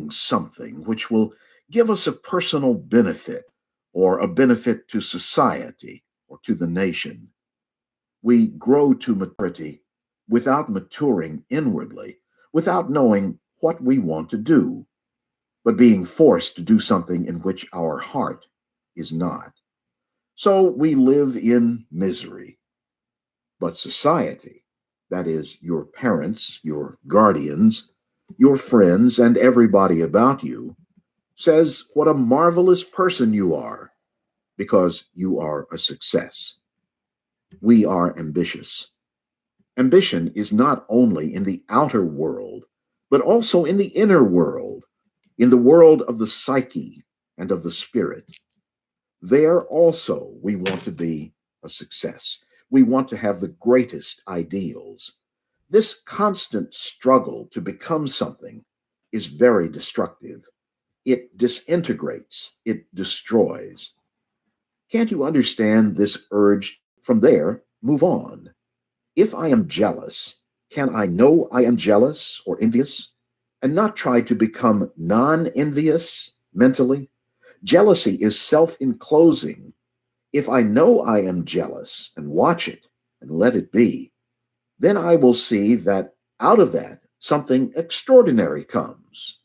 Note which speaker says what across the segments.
Speaker 1: doing something which will give us a personal benefit or a benefit to society or to the nation. We grow to maturity without maturing inwardly, without knowing what we want to do, but being forced to do something in which our heart is not. So we live in misery. But society, that is, your parents, your guardians, your friends, and everybody about you, says what a marvelous person you are because you are a success. We are ambitious. Ambition is not only in the outer world, but also in the inner world, in the world of the psyche and of the spirit. There also we want to be a success. We want to have the greatest ideals. This constant struggle to become something is very destructive. It disintegrates, it destroys. Can't you understand this urge? From there, move on. If I am jealous, can I know I am jealous or envious and not try to become non envious mentally? Jealousy is self enclosing. If I know I am jealous and watch it and let it be, then I will see that out of that something extraordinary comes.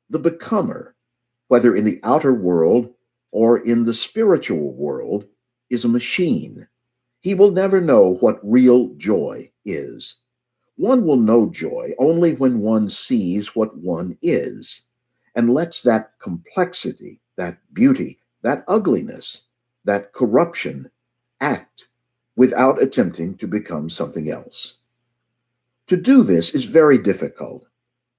Speaker 1: The becomer, whether in the outer world or in the spiritual world, is a machine. He will never know what real joy is. One will know joy only when one sees what one is and lets that complexity, that beauty, that ugliness, that corruption act without attempting to become something else. To do this is very difficult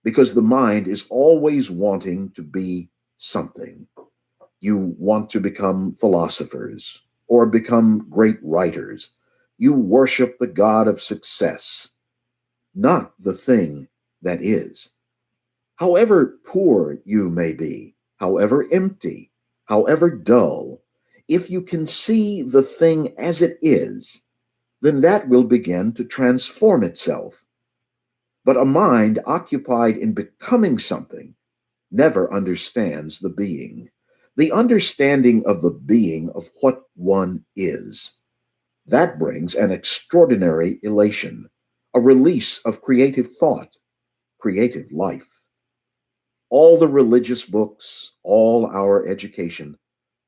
Speaker 1: because the mind is always wanting to be something. You want to become philosophers or become great writers. You worship the God of success, not the thing that is. However poor you may be, however empty, however dull, if you can see the thing as it is, then that will begin to transform itself. But a mind occupied in becoming something never understands the being. The understanding of the being of what one is. That brings an extraordinary elation, a release of creative thought, creative life. All the religious books, all our education,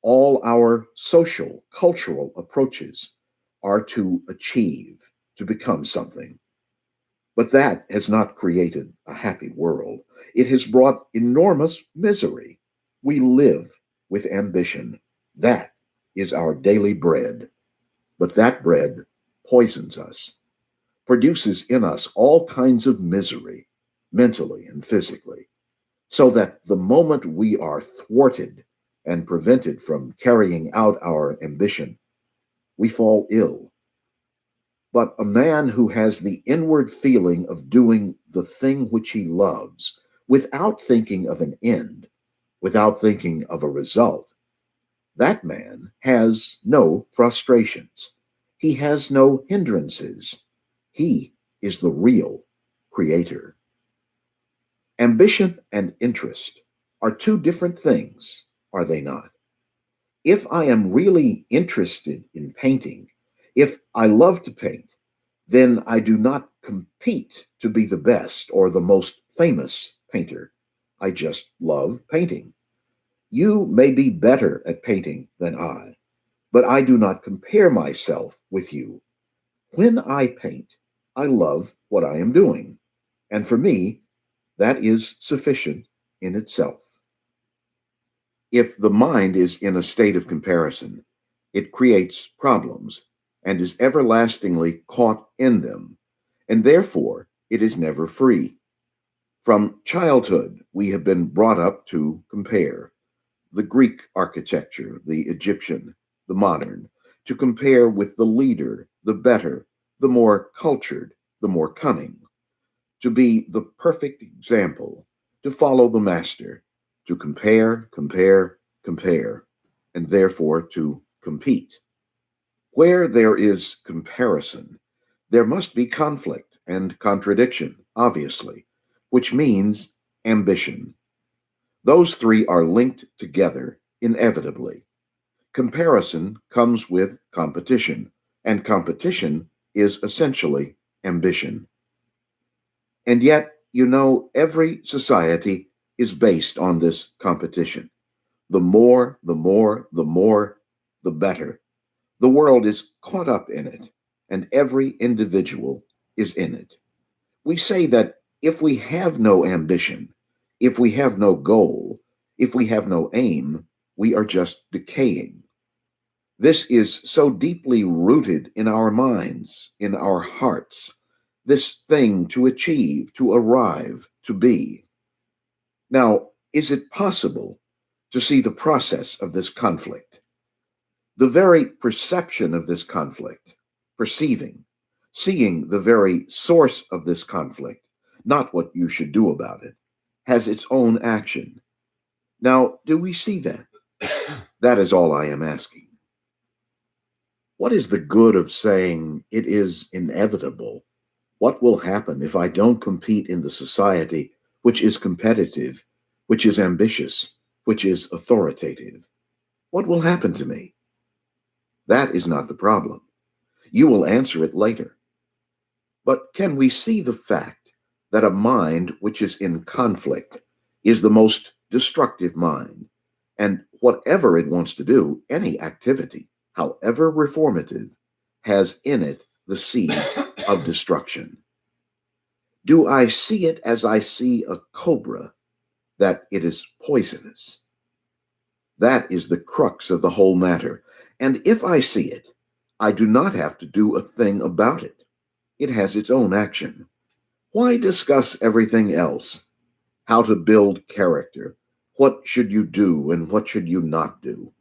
Speaker 1: all our social, cultural approaches are to achieve, to become something. But that has not created a happy world. It has brought enormous misery. We live with ambition. That is our daily bread. But that bread poisons us, produces in us all kinds of misery, mentally and physically, so that the moment we are thwarted and prevented from carrying out our ambition, we fall ill. But a man who has the inward feeling of doing the thing which he loves without thinking of an end, without thinking of a result, that man has no frustrations. He has no hindrances. He is the real creator. Ambition and interest are two different things, are they not? If I am really interested in painting, if I love to paint, then I do not compete to be the best or the most famous painter. I just love painting. You may be better at painting than I, but I do not compare myself with you. When I paint, I love what I am doing. And for me, that is sufficient in itself. If the mind is in a state of comparison, it creates problems and is everlastingly caught in them, and therefore it is never free. From childhood, we have been brought up to compare the Greek architecture, the Egyptian, the modern, to compare with the leader, the better, the more cultured, the more cunning, to be the perfect example, to follow the master, to compare, compare, compare, and therefore to compete. Where there is comparison, there must be conflict and contradiction, obviously, which means ambition. Those three are linked together inevitably. Comparison comes with competition, and competition is essentially ambition. And yet, every society is based on this competition. The more, the more, the more, the better. The world is caught up in it, and every individual is in it. We say that if we have no ambition, if we have no goal, if we have no aim, we are just decaying. This is so deeply rooted in our minds, in our hearts, this thing to achieve, to arrive, to be. Now, is it possible to see the process of this conflict? The very perception of this conflict, perceiving, seeing the very source of this conflict, not what you should do about it, has its own action. Now, do we see that? That is all I am asking. What is the good of saying it is inevitable? What will happen if I don't compete in the society which is competitive, which is ambitious, which is authoritative? What will happen to me? That is not the problem. You will answer it later. But can we see the fact that a mind which is in conflict is the most destructive mind, and whatever it wants to do, any activity, however reformative, has in it the seed of destruction? Do I see it as I see a cobra, that it is poisonous? That is the crux of the whole matter. And if I see it, I do not have to do a thing about it. It has its own action. Why discuss everything else? How to build character? What should you do and what should you not do?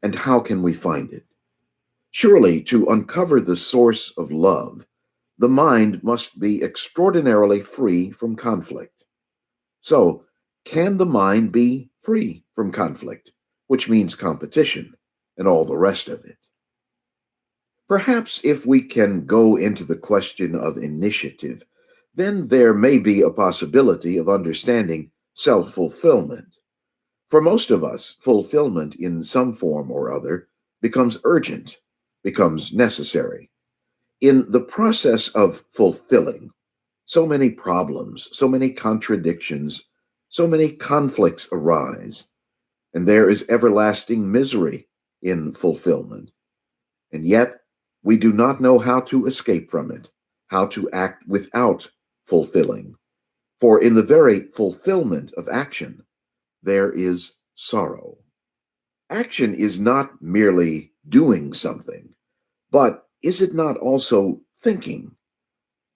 Speaker 1: And how can we find it? Surely, to uncover the source of love, the mind must be extraordinarily free from conflict. So, can the mind be free from conflict, which means competition and all the rest of it? Perhaps if we can go into the question of initiative, then there may be a possibility of understanding self-fulfillment. For most of us, fulfillment in some form or other becomes urgent, becomes necessary. In the process of fulfilling, so many problems, so many contradictions, so many conflicts arise, and there is everlasting misery in fulfillment. And yet, we do not know how to escape from it, how to act without fulfilling. For in the very fulfillment of action, there is sorrow. Action is not merely doing something, but is it not also thinking?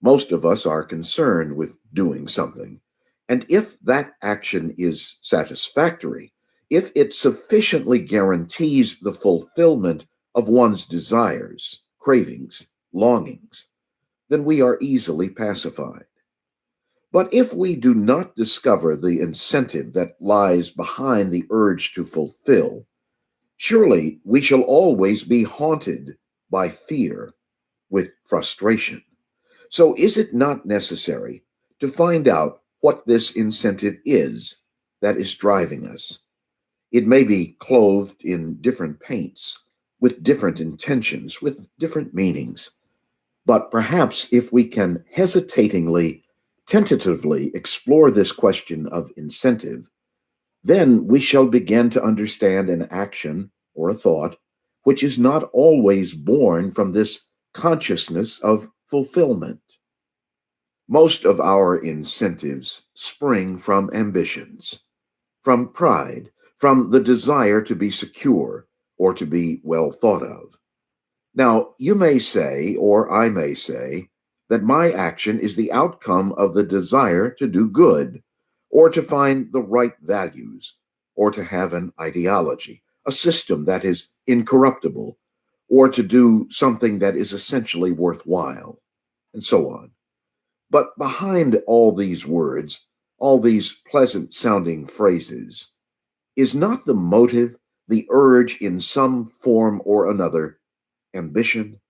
Speaker 1: Most of us are concerned with doing something. And if that action is satisfactory, if it sufficiently guarantees the fulfillment of one's desires, cravings, longings, then we are easily pacified. But if we do not discover the incentive that lies behind the urge to fulfill, surely we shall always be haunted by fear, with frustration. So is it not necessary to find out what this incentive is that is driving us? It may be clothed in different paints, with different intentions, with different meanings. But perhaps if we can hesitatingly, tentatively explore this question of incentive, then we shall begin to understand an action or a thought which is not always born from this consciousness of fulfillment. Most of our incentives spring from ambitions, from pride, from the desire to be secure or to be well thought of. Now, you may say, or I may say, that my action is the outcome of the desire to do good, or to find the right values, or to have an ideology, a system that is incorruptible, or to do something that is essentially worthwhile, and so on. But behind all these words, all these pleasant sounding phrases, is not the motive, the urge in some form or another, ambition?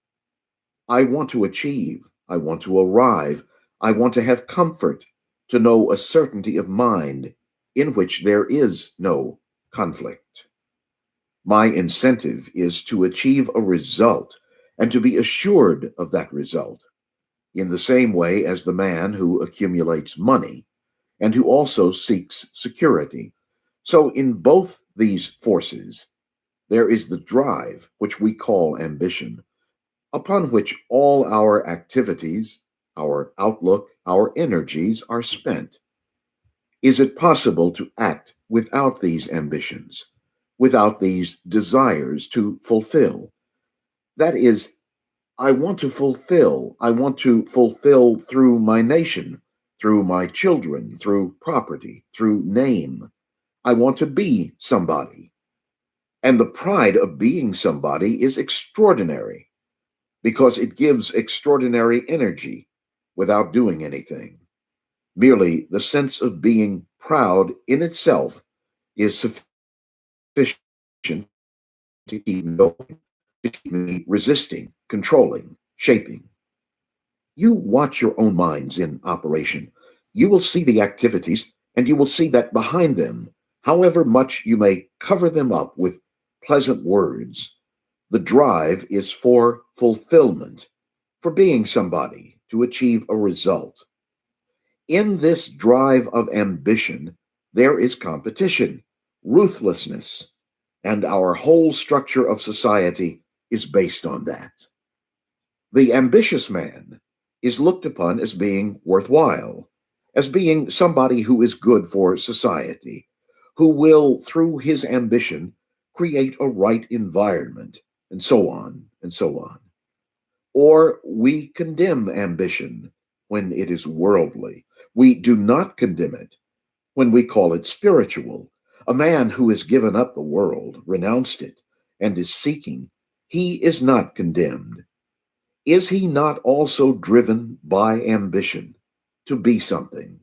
Speaker 1: I want to achieve. I want to arrive. I want to have comfort, to know a certainty of mind in which there is no conflict. My incentive is to achieve a result and to be assured of that result, in the same way as the man who accumulates money and who also seeks security. So, in both these forces, there is the drive, which we call ambition, upon which all our activities, our outlook, our energies are spent. Is it possible to act without these ambitions, without these desires to fulfill? That is, I want to fulfill. I want to fulfill through my nation, through my children, through property, through name. I want to be somebody. And the pride of being somebody is extraordinary because it gives extraordinary energy without doing anything. Merely the sense of being proud in itself is sufficient to keep me going, to keep me resisting, controlling, shaping. You watch your own minds in operation. You will see the activities, and you will see that behind them, however much you may cover them up with pleasant words, the drive is for fulfillment, for being somebody, to achieve a result. In this drive of ambition, there is competition, ruthlessness, and our whole structure of society is based on that. The ambitious man is looked upon as being worthwhile, as being somebody who is good for society, who will, through his ambition, create a right environment, and so on and so on. Or we condemn ambition when it is worldly. We do not condemn it when we call it spiritual. A man who has given up the world, renounced it, and is seeking, he is not condemned. Is he not also driven by ambition to be something?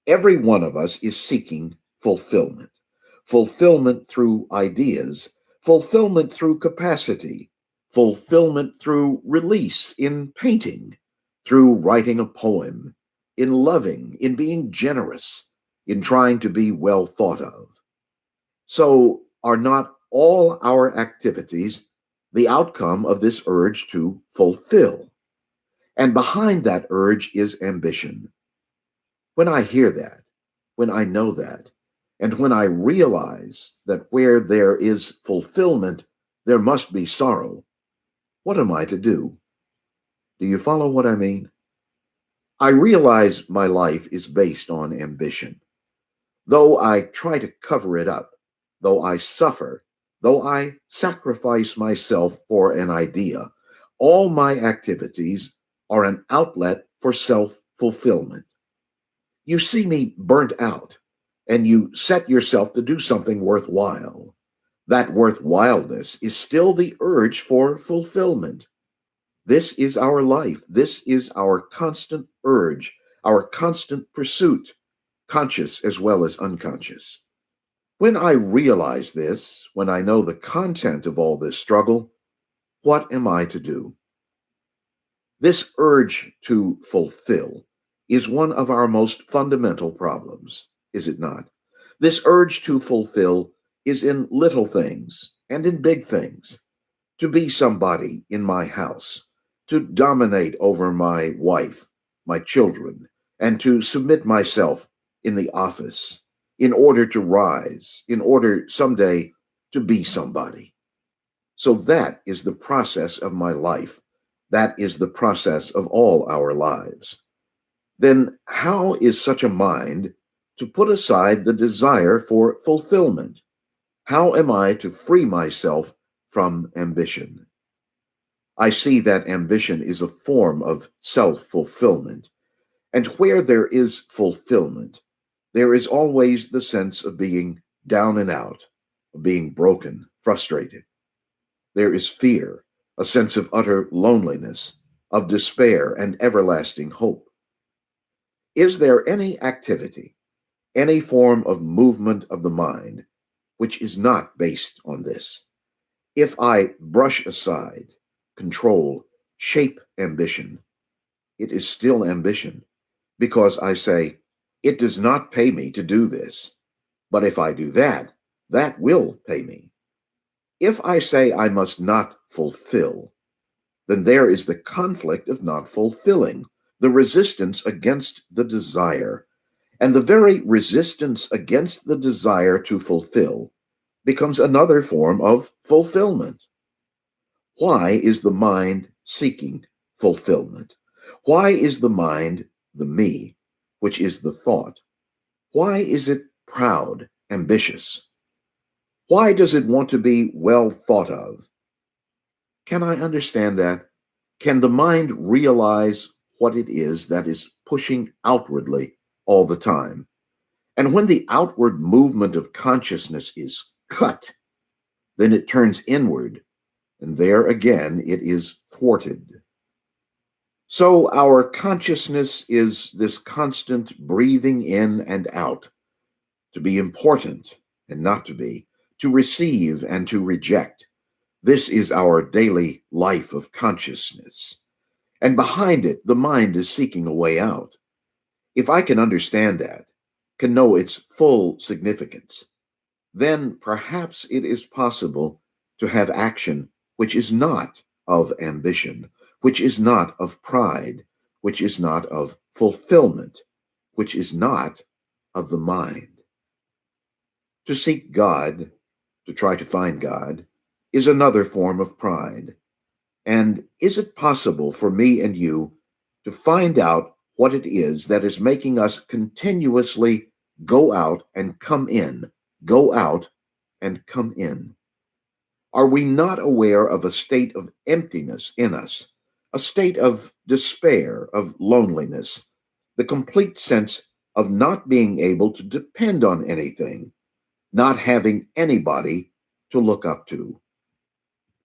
Speaker 1: Every one of us is seeking fulfillment. Fulfillment through ideas, fulfillment through capacity, fulfillment through release in painting, through writing a poem, in loving, in being generous, in trying to be well thought of. So, are not all our activities the outcome of this urge to fulfill? And behind that urge is ambition. When I hear that, when I know that, and when I realize that where there is fulfillment, there must be sorrow, what am I to do? Do you follow what I mean? I realize my life is based on ambition. Though I try to cover it up, though I suffer, though I sacrifice myself for an idea, all my activities are an outlet for self fulfillment. You see me burnt out, and you set yourself to do something worthwhile. That worthwhileness is still the urge for fulfillment. This is our life. This is our constant urge, our constant pursuit, conscious as well as unconscious. When I realize this, when I know the content of all this struggle, what am I to do? This urge to fulfill is one of our most fundamental problems, is it not? This urge to fulfill is in little things and in big things. To be somebody in my house, to dominate over my wife, my children, and to submit myself in the office in order to rise, in order someday to be somebody. So that is the process of my life. That is the process of all our lives. Then how is such a mind to put aside the desire for fulfillment? How am I to free myself from ambition? I see that ambition is a form of self fulfillment. And where there is fulfillment, there is always the sense of being down and out, of being broken, frustrated. There is fear, a sense of utter loneliness, of despair and everlasting hope. Is there any activity, any form of movement of the mind, which is not based on this? If I brush aside, control, shape ambition, it is still ambition. because I say, it does not pay me to do this, but if I do that, that will pay me. If I say I must not fulfill, then there is the conflict of not fulfilling, the resistance against the desire. And the very resistance against the desire to fulfill becomes another form of fulfillment. Why is the mind seeking fulfillment? Why is the mind the me, which is the thought? Why is it proud, ambitious? Why does it want to be well thought of? Can I understand that? Can the mind realize what it is that is pushing outwardly all the time? And when the outward movement of consciousness is cut, then it turns inward, and there again it is thwarted. So our consciousness is this constant breathing in and out, to be important and not to be, to receive and to reject. This is our daily life of consciousness. And behind it, the mind is seeking a way out. If I can understand that, can know its full significance, then perhaps it is possible to have action which is not of ambition, which is not of pride, which is not of fulfillment, which is not of the mind. To seek God, to try to find God, is another form of pride. And is it possible for me and you to find out what it is that is making us continuously go out and come in, go out and come in? Are we not aware of a state of emptiness in us, a state of despair, of loneliness, the complete sense of not being able to depend on anything, not having anybody to look up to?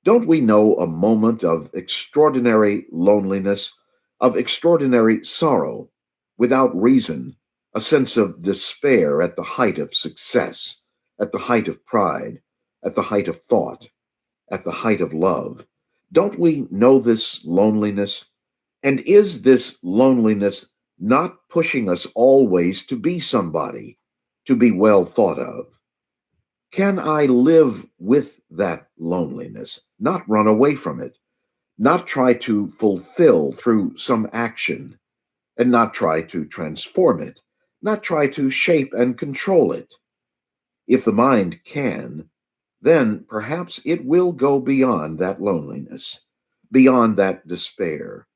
Speaker 1: Don't we know a moment of extraordinary loneliness, of extraordinary sorrow, without reason, a sense of despair at the height of success, at the height of pride, at the height of thought, at the height of love? Don't we know this loneliness? And is this loneliness not pushing us always to be somebody, to be well thought of? Can I live with that loneliness, not run away from it, not try to fulfill through some action, and not try to transform it, not try to shape and control it? If the mind can, then perhaps it will go beyond that loneliness, beyond that despair,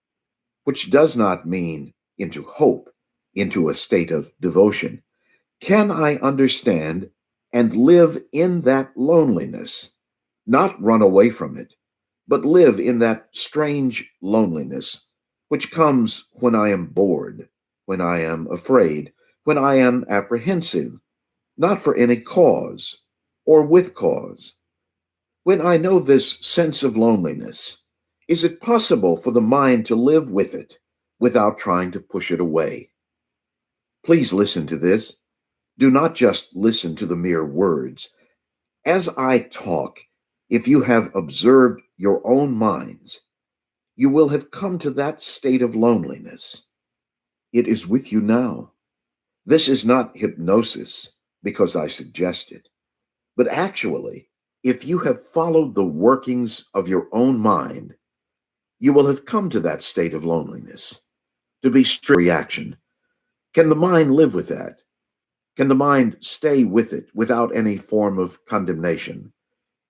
Speaker 1: which does not mean into hope, into a state of devotion. Can I understand and live in that loneliness, not run away from it, but live in that strange loneliness which comes when I am bored, when I am afraid, when I am apprehensive, not for any cause or with cause? When I know this sense of loneliness, is it possible for the mind to live with it without trying to push it away? Please listen to this. Do not just listen to the mere words. As I talk, if you have observed your own minds, you will have come to that state of loneliness. It is with you now. This is not hypnosis because I suggest it, but actually, if you have followed the workings of your own mind, you will have come to that state of loneliness. To be strict reaction. Can the mind live with that? Can the mind stay with it without any form of condemnation?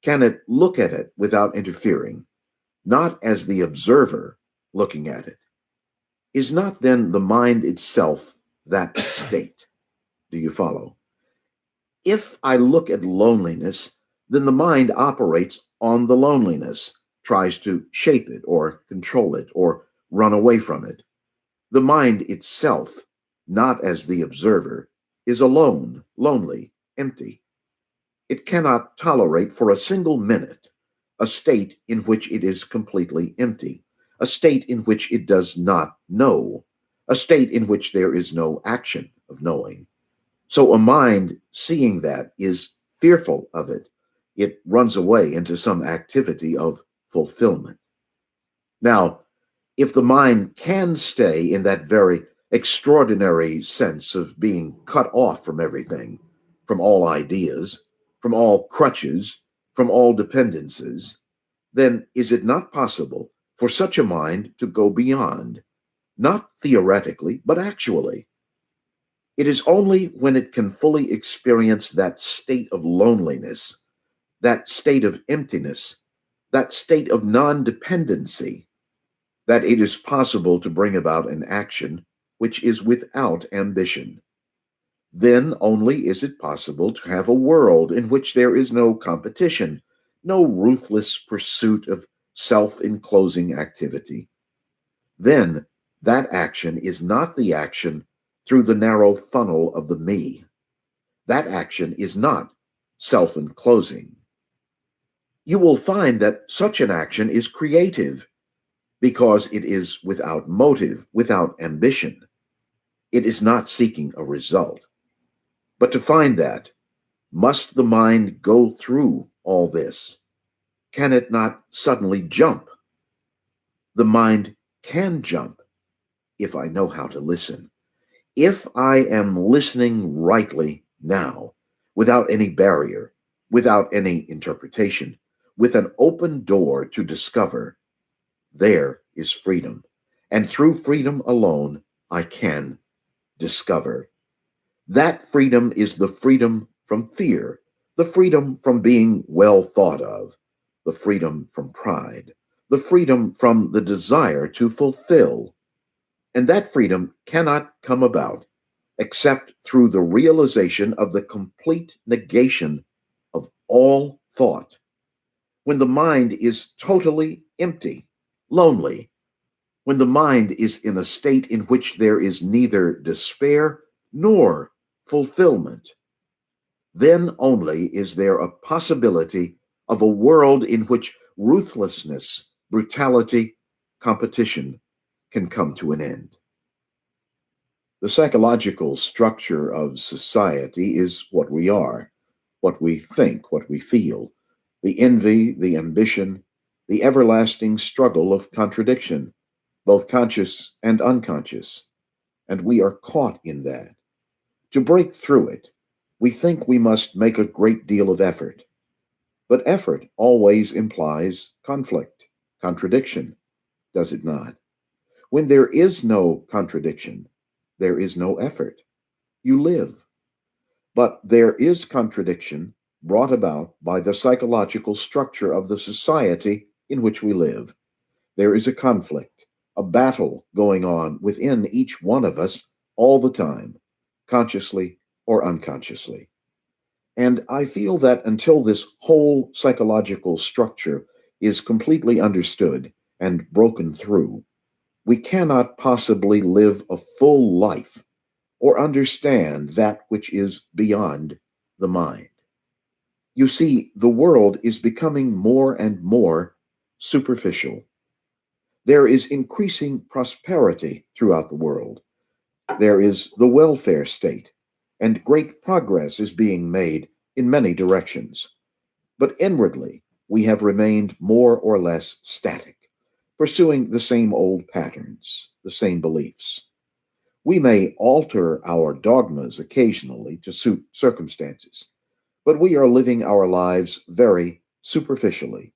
Speaker 1: Can it look at it without interfering, not as the observer looking at it? Is not then the mind itself that state? Do you follow? If I look at loneliness, then the mind operates on the loneliness, tries to shape it or control it or run away from it. The mind itself, not as the observer, is alone, lonely, empty. It cannot tolerate for a single minute a state in which it is completely empty, a state in which it does not know, a state in which there is no action of knowing. So a mind seeing that is fearful of it. It runs away into some activity of fulfillment. Now, if the mind can stay in that very extraordinary sense of being cut off from everything, from all ideas, from all crutches, from all dependencies, then is it not possible for such a mind to go beyond, not theoretically, but actually? It is only when it can fully experience that state of loneliness, that state of emptiness, that state of non dependency, that it is possible to bring about an action which is without ambition. Then only is it possible to have a world in which there is no competition, no ruthless pursuit of self enclosing activity. Then that action is not the action through the narrow funnel of the me. That action is not self enclosing. You will find that such an action is creative because it is without motive, without ambition. It is not seeking a result. But to find that, must the mind go through all this? Can it not suddenly jump? The mind can jump if I know how to listen. If I am listening rightly now, without any barrier, without any interpretation, with an open door to discover, there is freedom. And through freedom alone, I can discover. That freedom is the freedom from fear, the freedom from being well thought of, the freedom from pride, the freedom from the desire to fulfill. And that freedom cannot come about except through the realization of the complete negation of all thought. When the mind is totally empty, lonely, when the mind is in a state in which there is neither despair nor fulfillment, then only is there a possibility of a world in which ruthlessness, brutality, competition can come to an end. The psychological structure of society is what we are, what we think, what we feel, the envy, the ambition, the everlasting struggle of contradiction, both conscious and unconscious, and we are caught in that. To break through it, we think we must make a great deal of effort. But effort always implies conflict, contradiction, does it not? When there is no contradiction, there is no effort. You live. But there is contradiction brought about by the psychological structure of the society in which we live. There is a conflict, a battle going on within each one of us all the time, consciously or unconsciously. And I feel that until this whole psychological structure is completely understood and broken through, we cannot possibly live a full life or understand that which is beyond the mind. You see, the world is becoming more and more superficial. There is increasing prosperity throughout the world. There is the welfare state, and great progress is being made in many directions. But inwardly, we have remained more or less static, pursuing the same old patterns, the same beliefs. We may alter our dogmas occasionally to suit circumstances, but we are living our lives very superficially.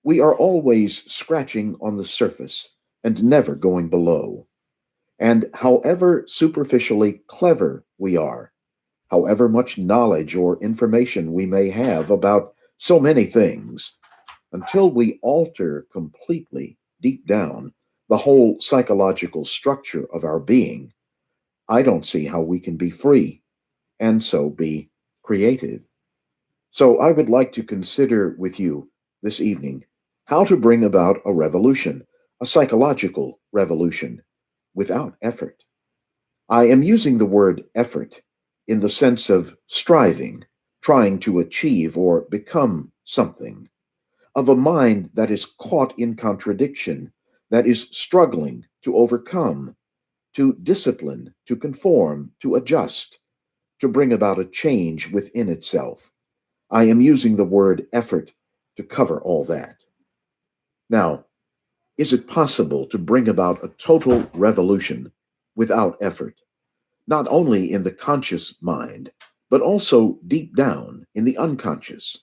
Speaker 1: We are always scratching on the surface and never going below. And however superficially clever we are, however much knowledge or information we may have about so many things, until we alter completely, deep down, the whole psychological structure of our being, I don't see how we can be free and so be creative. So I would like to consider with you this evening how to bring about a revolution, a psychological revolution, without effort. I am using the word effort in the sense of striving, trying to achieve or become something, of a mind that is caught in contradiction, that is struggling to overcome, to discipline, to conform, to adjust, to bring about a change within itself. I am using the word effort to cover all that. Now, is it possible to bring about a total revolution without effort, not only in the conscious mind, but also deep down in the unconscious.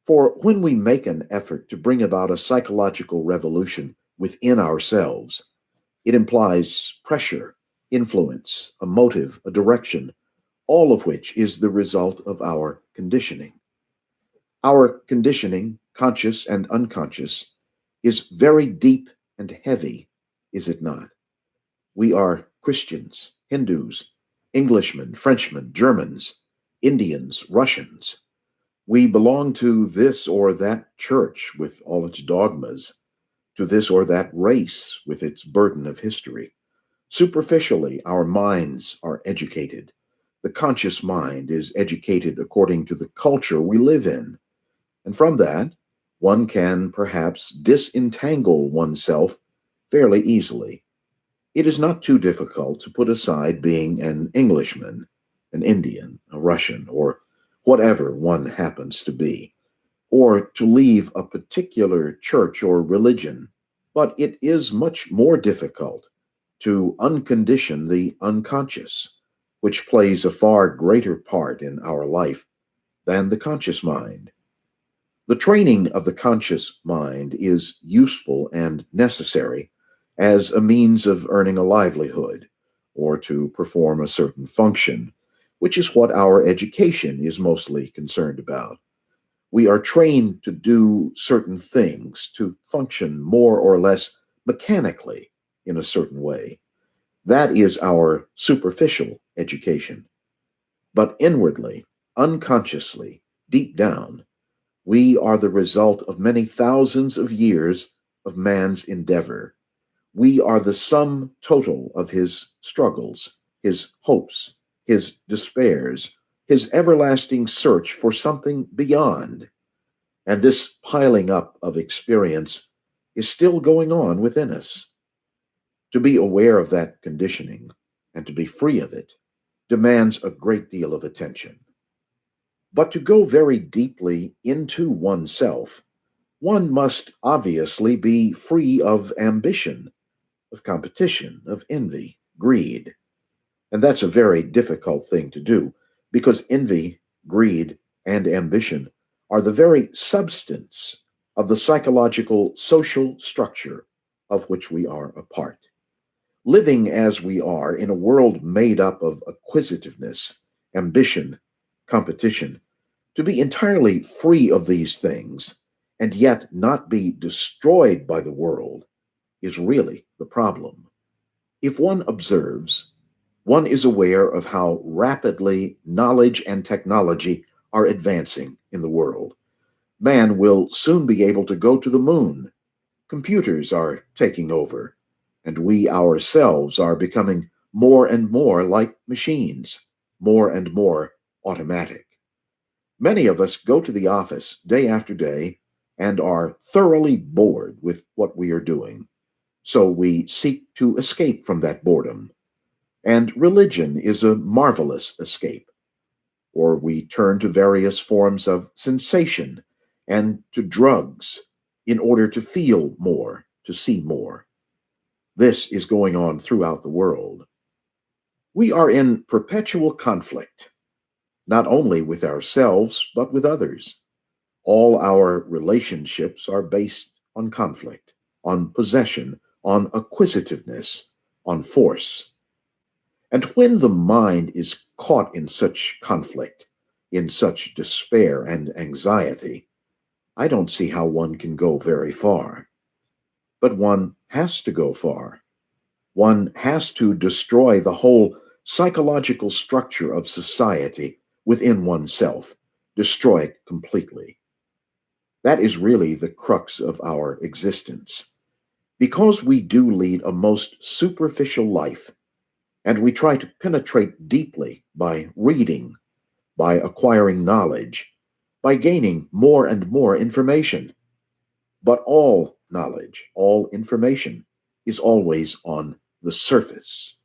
Speaker 1: For when we make an effort to bring about a psychological revolution within ourselves, it implies pressure, influence, a motive, a direction, all of which is the result of our conditioning. Our conditioning, conscious and unconscious, is very deep and heavy, is it not? We are Christians, Hindus, Englishmen, Frenchmen, Germans, Indians, Russians. We belong to this or that church with all its dogmas, to this or that race with its burden of history. Superficially, our minds are educated. The conscious mind is educated according to the culture we live in. And from that, one can perhaps disentangle oneself fairly easily. It is not too difficult to put aside being an Englishman, an Indian, a Russian, or whatever one happens to be, or to leave a particular church or religion. But it is much more difficult to uncondition the unconscious, which plays a far greater part in our life than the conscious mind. The training of the conscious mind is useful and necessary as a means of earning a livelihood or to perform a certain function, which is what our education is mostly concerned about. We are trained to do certain things, to function more or less mechanically in a certain way. That is our superficial education. But inwardly, unconsciously, deep down, we are the result of many thousands of years of man's endeavor. We are the sum total of his struggles, his hopes, his despairs, his everlasting search for something beyond. And this piling up of experience is still going on within us. To be aware of that conditioning and to be free of it demands a great deal of attention. But to go very deeply into oneself, one must obviously be free of ambition, of competition, of envy, greed. And that's a very difficult thing to do because envy, greed, and ambition are the very substance of the psychological social structure of which we are a part. Living as we are in a world made up of acquisitiveness, ambition, competition, to be entirely free of these things and yet not be destroyed by the world is really the problem. If one observes, one is aware of how rapidly knowledge and technology are advancing in the world. Man will soon be able to go to the moon. Computers are taking over, and we ourselves are becoming more and more like machines, more and more automatic. Many of us go to the office day after day and are thoroughly bored with what we are doing. So we seek to escape from that boredom. And religion is a marvelous escape. Or we turn to various forms of sensation and to drugs in order to feel more, to see more. This is going on throughout the world. We are in perpetual conflict, not only with ourselves, but with others. All our relationships are based on conflict, on possession, on acquisitiveness, on force. And when the mind is caught in such conflict, in such despair and anxiety, I don't see how one can go very far. But one has to go far. One has to destroy the whole psychological structure of society within oneself, destroy it completely. That is really the crux of our existence. Because we do lead a most superficial life, and we try to penetrate deeply by reading, by acquiring knowledge, by gaining more and more information. But all knowledge, all information is always on the surface.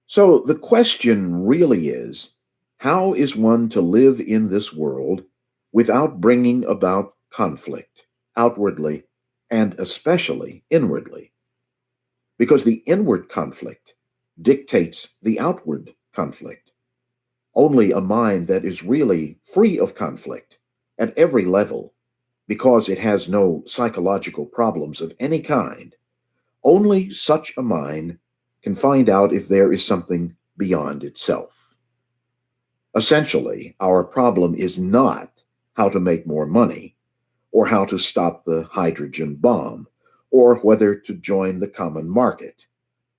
Speaker 1: So the question really is, how is one to live in this world without bringing about conflict outwardly and especially inwardly? Because the inward conflict dictates the outward conflict. Only a mind that is really free of conflict at every level, because it has no psychological problems of any kind, only such a mind can find out if there is something beyond itself. Essentially, our problem is not how to make more money, or how to stop the hydrogen bomb, or whether to join the common market.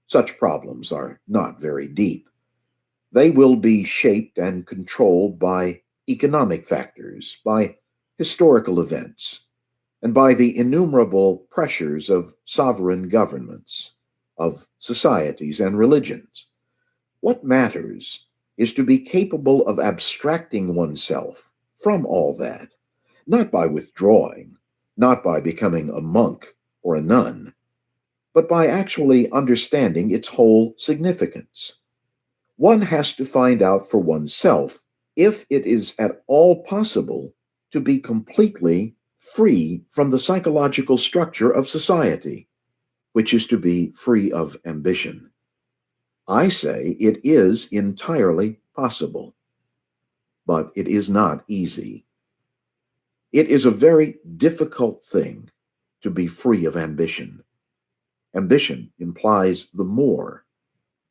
Speaker 1: Such problems are not very deep. They will be shaped and controlled by economic factors, by historical events, and by the innumerable pressures of sovereign governments, of societies and religions. What matters is to be capable of abstracting oneself from all that, not by withdrawing, not by becoming a monk or a nun, but by actually understanding its whole significance. One has to find out for oneself if it is at all possible to be completely free from the psychological structure of society, which is to be free of ambition. I say it is entirely possible, but it is not easy. It is a very difficult thing to be free of ambition. Ambition implies the more.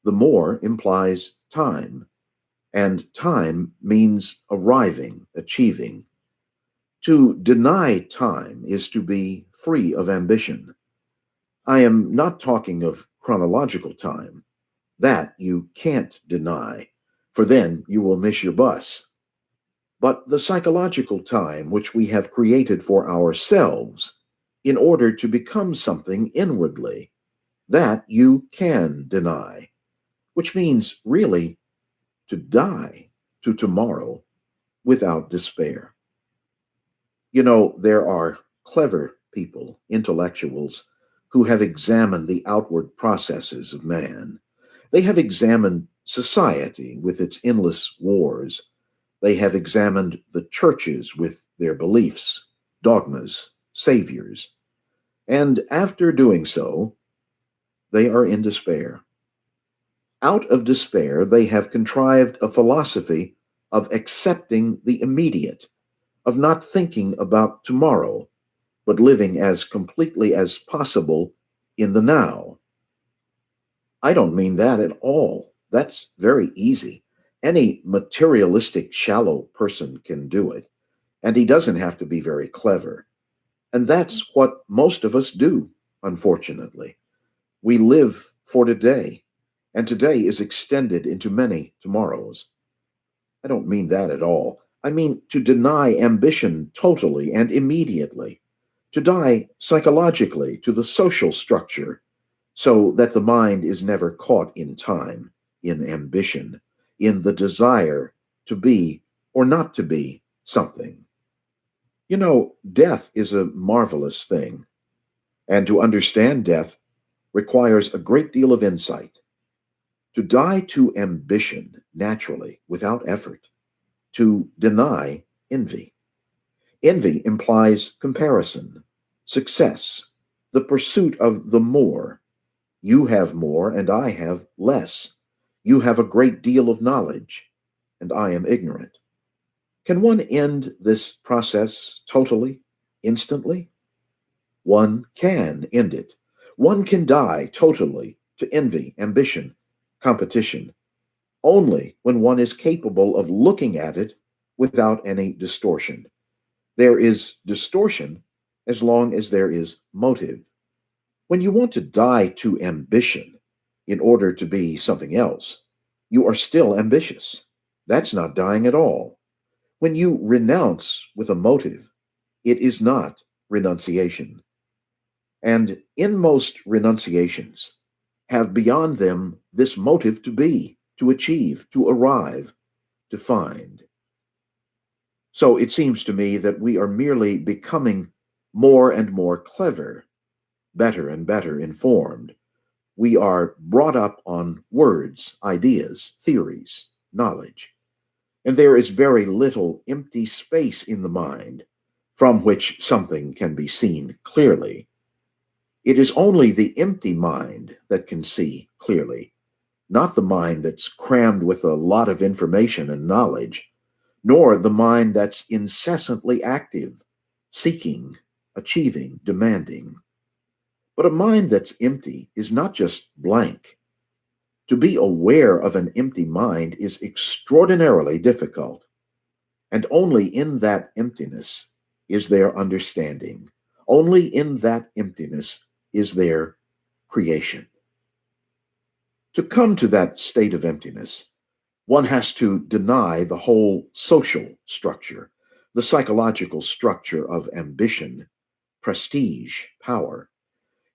Speaker 1: The more implies time, and time means arriving, achieving. To deny time is to be free of ambition. I am not talking of chronological time. That you can't deny, for then you will miss your bus. But the psychological time which we have created for ourselves in order to become something inwardly, that you can deny, which means really to die to tomorrow without despair. You know, there are clever people, intellectuals, who have examined the outward processes of man. They have examined society with its endless wars. They have examined the churches with their beliefs, dogmas, saviors. And after doing so, they are in despair. Out of despair, they have contrived a philosophy of accepting the immediate, of not thinking about tomorrow, but living as completely as possible in the now. I don't mean that at all. That's very easy. Any materialistic, shallow person can do it, and he doesn't have to be very clever. And that's what most of us do, unfortunately. We live for today, and today is extended into many tomorrows. I don't mean that at all. I mean to deny ambition totally and immediately, to die psychologically to the social structure so that the mind is never caught in time, in ambition, in the desire to be or not to be something. You know, death is a marvelous thing, and to understand death requires a great deal of insight. To die to ambition naturally, without effort, to deny envy. Envy implies comparison, success, the pursuit of the more. You have more and I have less. You have a great deal of knowledge and I am ignorant. Can one end this process totally, instantly? One can end it. One can die totally to envy, ambition, competition, only when one is capable of looking at it without any distortion. There is distortion as long as there is motive. When you want to die to ambition in order to be something else, you are still ambitious. That's not dying at all. When you renounce with a motive, it is not renunciation. And inmost renunciations have beyond them this motive to be, to achieve, to arrive, to find. So it seems to me that we are merely becoming more and more clever, better and better informed. We are brought up on words, ideas, theories, knowledge. And there is very little empty space in the mind from which something can be seen clearly. It is only the empty mind that can see clearly. not the mind that's crammed with a lot of information and knowledge, nor the mind that's incessantly active, seeking, achieving, demanding. But a mind that's empty is not just blank. To be aware of an empty mind is extraordinarily difficult, and only in that emptiness is there understanding. Only in that emptiness is there creation. To come to that state of emptiness, one has to deny the whole social structure, the psychological structure of ambition, prestige, power.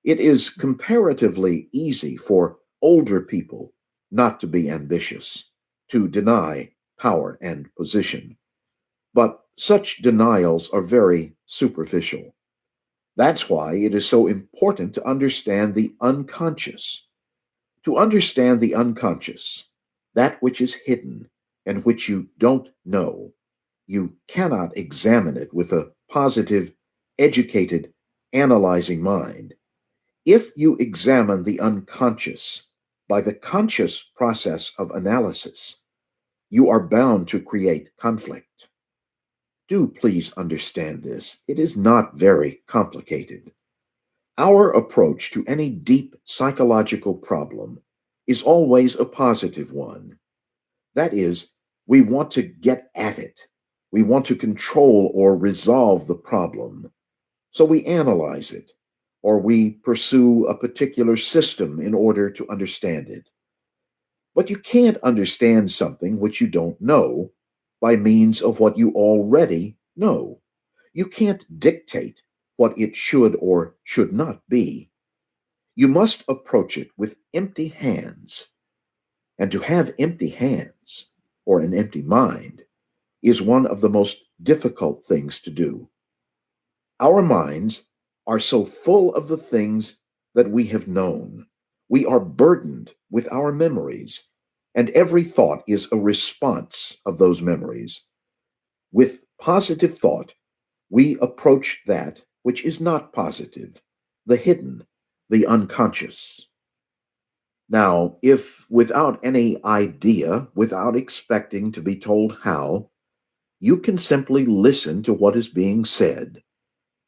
Speaker 1: It is comparatively easy for older people not to be ambitious, to deny power and position. But such denials are very superficial. That's why it is so important to understand the unconscious. To understand the unconscious, that which is hidden and which you don't know, you cannot examine it with a positive, educated, analyzing mind. If you examine the unconscious by the conscious process of analysis, you are bound to create conflict. Do please understand this. It is not very complicated. Our approach to any deep psychological problem is always a positive one. That is, we want to get at it. We want to control or resolve the problem. So we analyze it, or we pursue a particular system in order to understand it. But you can't understand something which you don't know by means of what you already know. You can't dictate what it should or should not be. You must approach it with empty hands. And to have empty hands, or an empty mind, is one of the most difficult things to do. Our minds are so full of the things that we have known. We are burdened with our memories, and every thought is a response of those memories. With positive thought, we approach that which is not positive, the hidden, the unconscious. Now, if without any idea, without expecting to be told how, you can simply listen to what is being said,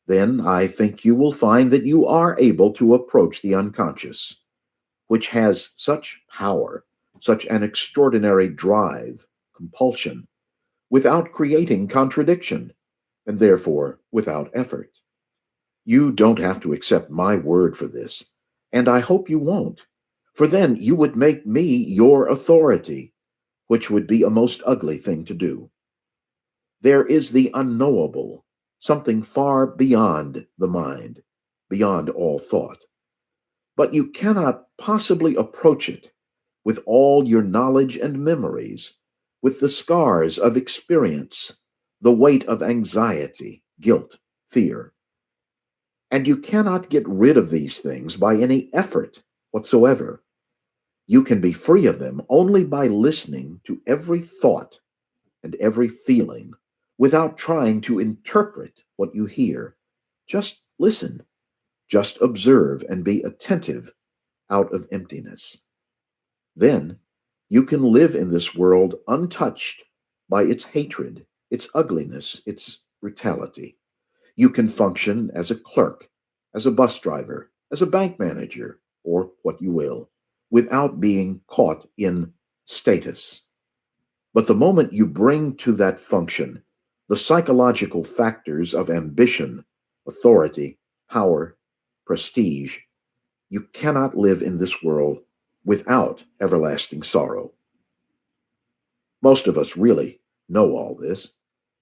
Speaker 1: then I think you will find that you are able to approach the unconscious, which has such power, such an extraordinary drive, compulsion, without creating contradiction, and therefore without effort. You don't have to accept my word for this, and I hope you won't, for then you would make me your authority, which would be a most ugly thing to do. There is the unknowable, something far beyond the mind, beyond all thought. But you cannot possibly approach it with all your knowledge and memories, with the scars of experience, the weight of anxiety, guilt, fear. And you cannot get rid of these things by any effort whatsoever. You can be free of them only by listening to every thought and every feeling without trying to interpret what you hear. Just listen, just observe and be attentive out of emptiness. Then you can live in this world untouched by its hatred, its ugliness, its brutality. You can function as a clerk, as a bus driver, as a bank manager, or what you will, without being caught in status. But the moment you bring to that function the psychological factors of ambition, authority, power, prestige, you cannot live in this world without everlasting sorrow. Most of us really know all this.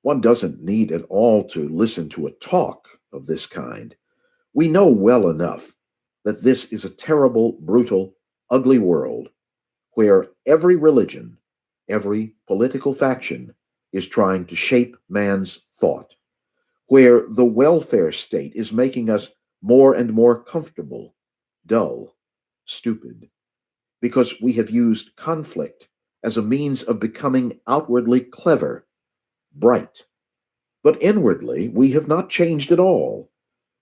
Speaker 1: One doesn't need at all to listen to a talk of this kind. We know well enough that this is a terrible, brutal, ugly world where every religion, every political faction is trying to shape man's thought, where the welfare state is making us more and more comfortable, dull, stupid, because we have used conflict as a means of becoming outwardly clever, bright. But inwardly, we have not changed at all.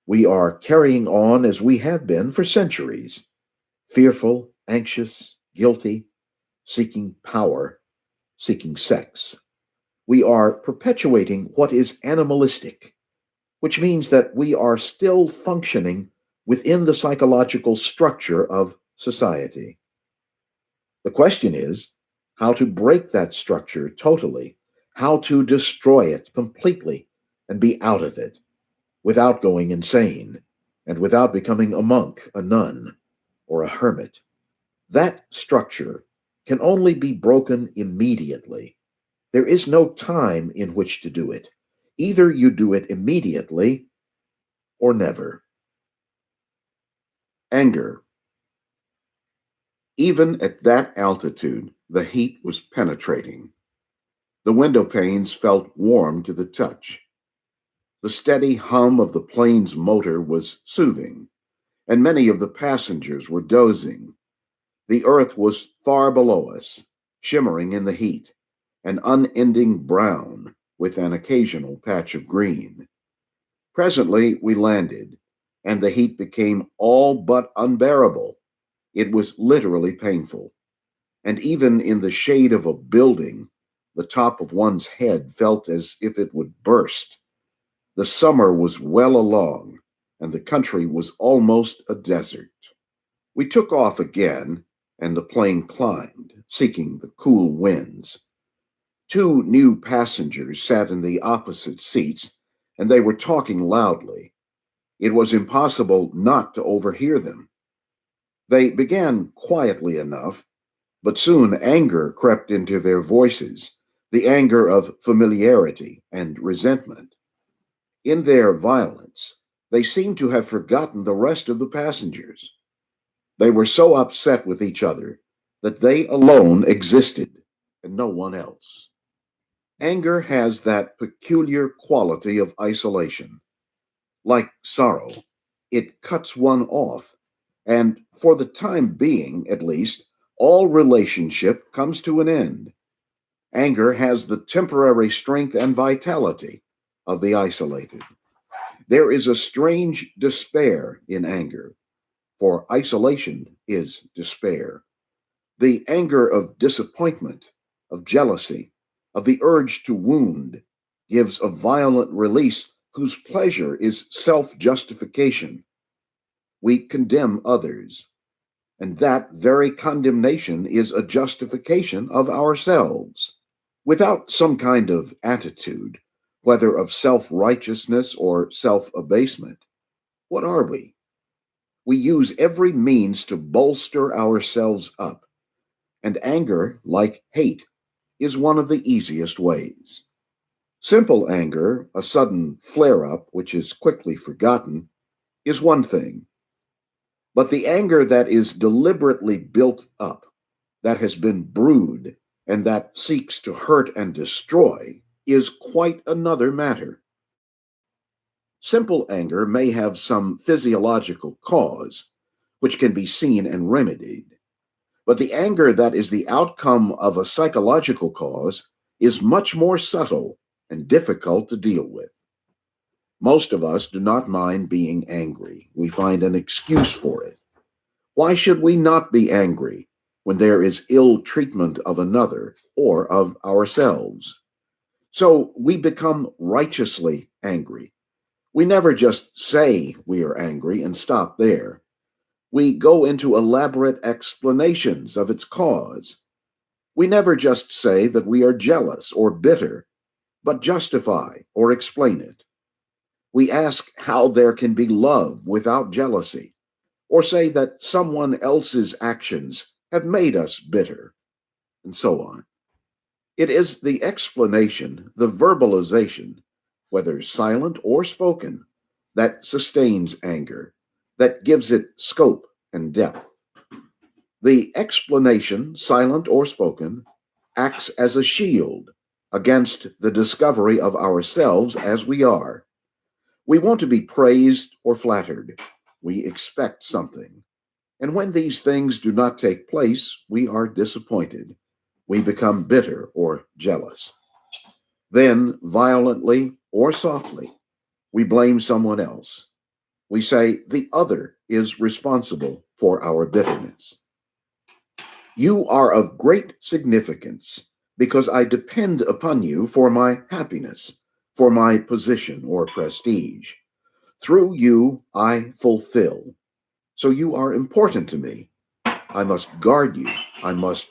Speaker 1: We are carrying on as we have been for centuries, fearful, anxious, guilty, seeking power, seeking sex. We are perpetuating what is animalistic, which means that we are still functioning within the psychological structure of society. The question is how to break that structure totally, how to destroy it completely and be out of it without going insane and without becoming a monk, a nun, or a hermit. That structure can only be broken immediately. There is no time in which to do it. Either you do it immediately or never. Anger. Even at that altitude, the heat was penetrating. The window panes felt warm to the touch. The steady hum of the plane's motor was soothing, and many of the passengers were dozing. The earth was far below us, shimmering in the heat, an unending brown with an occasional patch of green. Presently we landed, and the heat became all but unbearable. It was literally painful, and even in the shade of a building, the top of one's head felt as if it would burst. The summer was well along, and the country was almost a desert. We took off again, and the plane climbed, seeking the cool winds. Two new passengers sat in the opposite seats, and they were talking loudly. It was impossible not to overhear them. They began quietly enough, but soon anger crept into their voices, the anger of familiarity and resentment. In their violence, they seemed to have forgotten the rest of the passengers. They were so upset with each other that they alone existed and no one else. Anger has that peculiar quality of isolation. Like sorrow, it cuts one off, and for the time being, at least, all relationship comes to an end. Anger has the temporary strength and vitality of the isolated. There is a strange despair in anger, for isolation is despair. The anger of disappointment, of jealousy, of the urge to wound gives a violent release whose pleasure is self justification. We condemn others, and that very condemnation is a justification of ourselves. Without some kind of attitude, whether of self righteousness or self abasement, what are we? We use every means to bolster ourselves up, and anger, like hate, is one of the easiest ways. Simple anger, a sudden flare up which is quickly forgotten, is one thing. But the anger that is deliberately built up, that has been brewed, and that seeks to hurt and destroy, is quite another matter. Simple anger may have some physiological cause, which can be seen and remedied, but the anger that is the outcome of a psychological cause is much more subtle and difficult to deal with. Most of us do not mind being angry. We find an excuse for it. Why should we not be angry when there is ill treatment of another or of ourselves? So we become righteously angry. We never just say we are angry and stop there. We go into elaborate explanations of its cause. We never just say that we are jealous or bitter, but justify or explain it. We ask how there can be love without jealousy, or say that someone else's actions have made us bitter, and so on. It is the explanation, the verbalization, whether silent or spoken, that sustains anger, that gives it scope and depth. The explanation, silent or spoken, acts as a shield against the discovery of ourselves as we are. We want to be praised or flattered. We expect something. And when these things do not take place, we are disappointed. We become bitter or jealous. Then, violently or softly, we blame someone else. We say the other is responsible for our bitterness. You are of great significance because I depend upon you for my happiness, for my position or prestige. Through you, I fulfill. So you are important to me. I must guard you. I must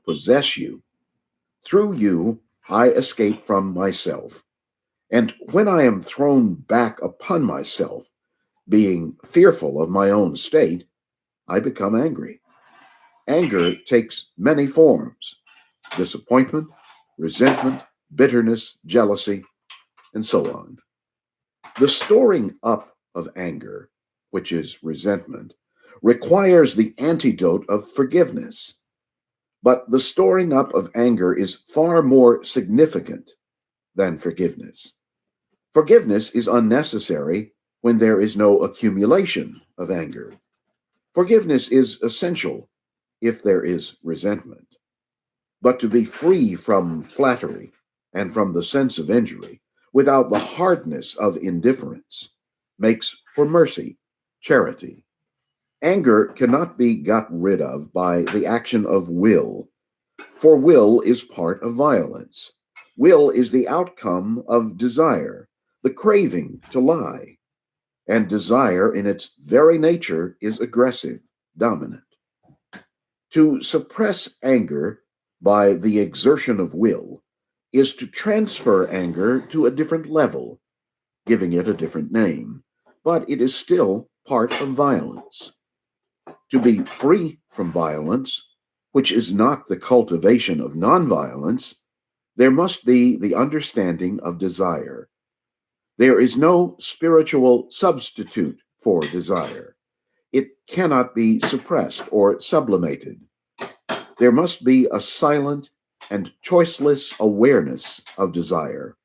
Speaker 1: possess you. Through you, I escape from myself. And when I am thrown back upon myself, being fearful of my own state, I become angry. Anger takes many forms: disappointment, resentment, bitterness, jealousy, and so on. The storing up of anger, which is resentment, requires the antidote of forgiveness. But the storing up of anger is far more significant than forgiveness. Forgiveness is unnecessary when there is no accumulation of anger. Forgiveness is essential if there is resentment. But to be free from flattery and from the sense of injury without the hardness of indifference makes for mercy, charity. Anger cannot be got rid of by the action of will, for will is part of violence. Will is the outcome of desire, the craving to lie, and desire in its very nature is aggressive, dominant. To suppress anger by the exertion of will is to transfer anger to a different level, giving it a different name, but it is still part of violence. To be free from violence, which is not the cultivation of nonviolence, there must be the understanding of desire. There is no spiritual substitute for desire. It cannot be suppressed or sublimated. There must be a silent and choiceless awareness of desire.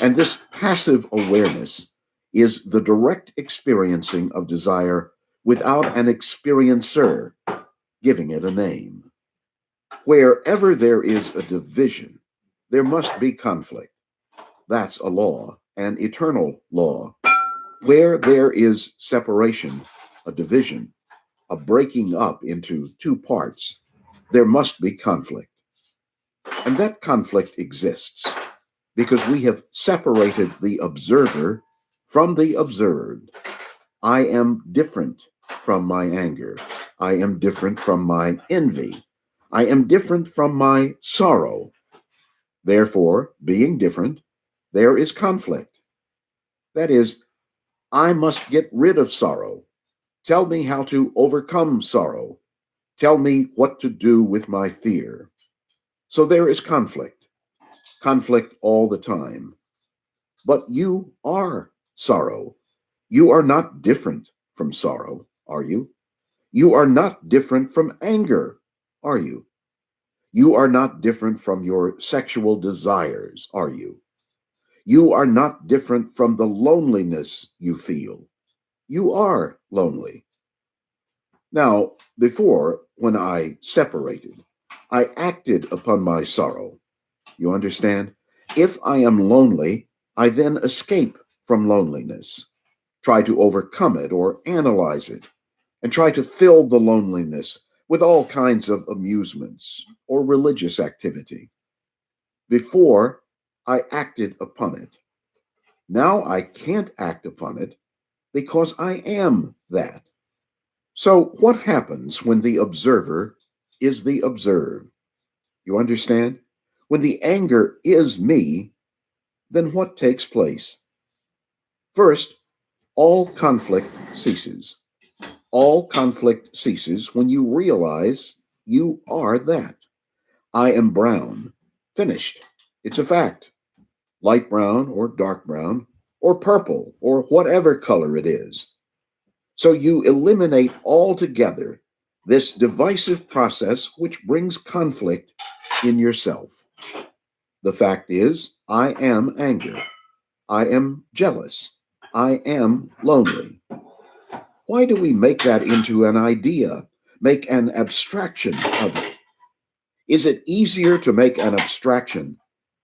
Speaker 1: And this passive awareness is the direct experiencing of desire without an experiencer giving it a name. Wherever there is a division, there must be conflict. That's a law, an eternal law. Where there is separation, a division, a breaking up into two parts, there must be conflict. And that conflict exists because we have separated the observer from the observed. I am different from my anger. I am different from my envy. I am different from my sorrow. Therefore, being different, there is conflict. That is, I must get rid of sorrow. Tell me how to overcome sorrow. Tell me what to do with my fear. So there is conflict all the time. But you are sorrow. You are not different from sorrow, are you? You are not different from anger, are you? You are not different from your sexual desires, are you? You are not different from the loneliness you feel. You are lonely. Now, before, when I separated, I acted upon my sorrow. You understand? If I am lonely, I then escape from loneliness, try to overcome it or analyze it, and try to fill the loneliness with all kinds of amusements or religious activity. Before, I acted upon it. Now I can't act upon it because I am that. So, what happens when the observer is the observed? You understand? When the anger is me, then what takes place? First, all conflict ceases. All conflict ceases when you realize you are that. I am brown. Finished. It's a fact. Light brown or dark brown or purple or whatever color it is. So you eliminate altogether this divisive process which brings conflict in yourself. The fact is, I am anger. I am jealous. I am lonely. Why do we make that into an idea, make an abstraction of it? Is it easier to make an abstraction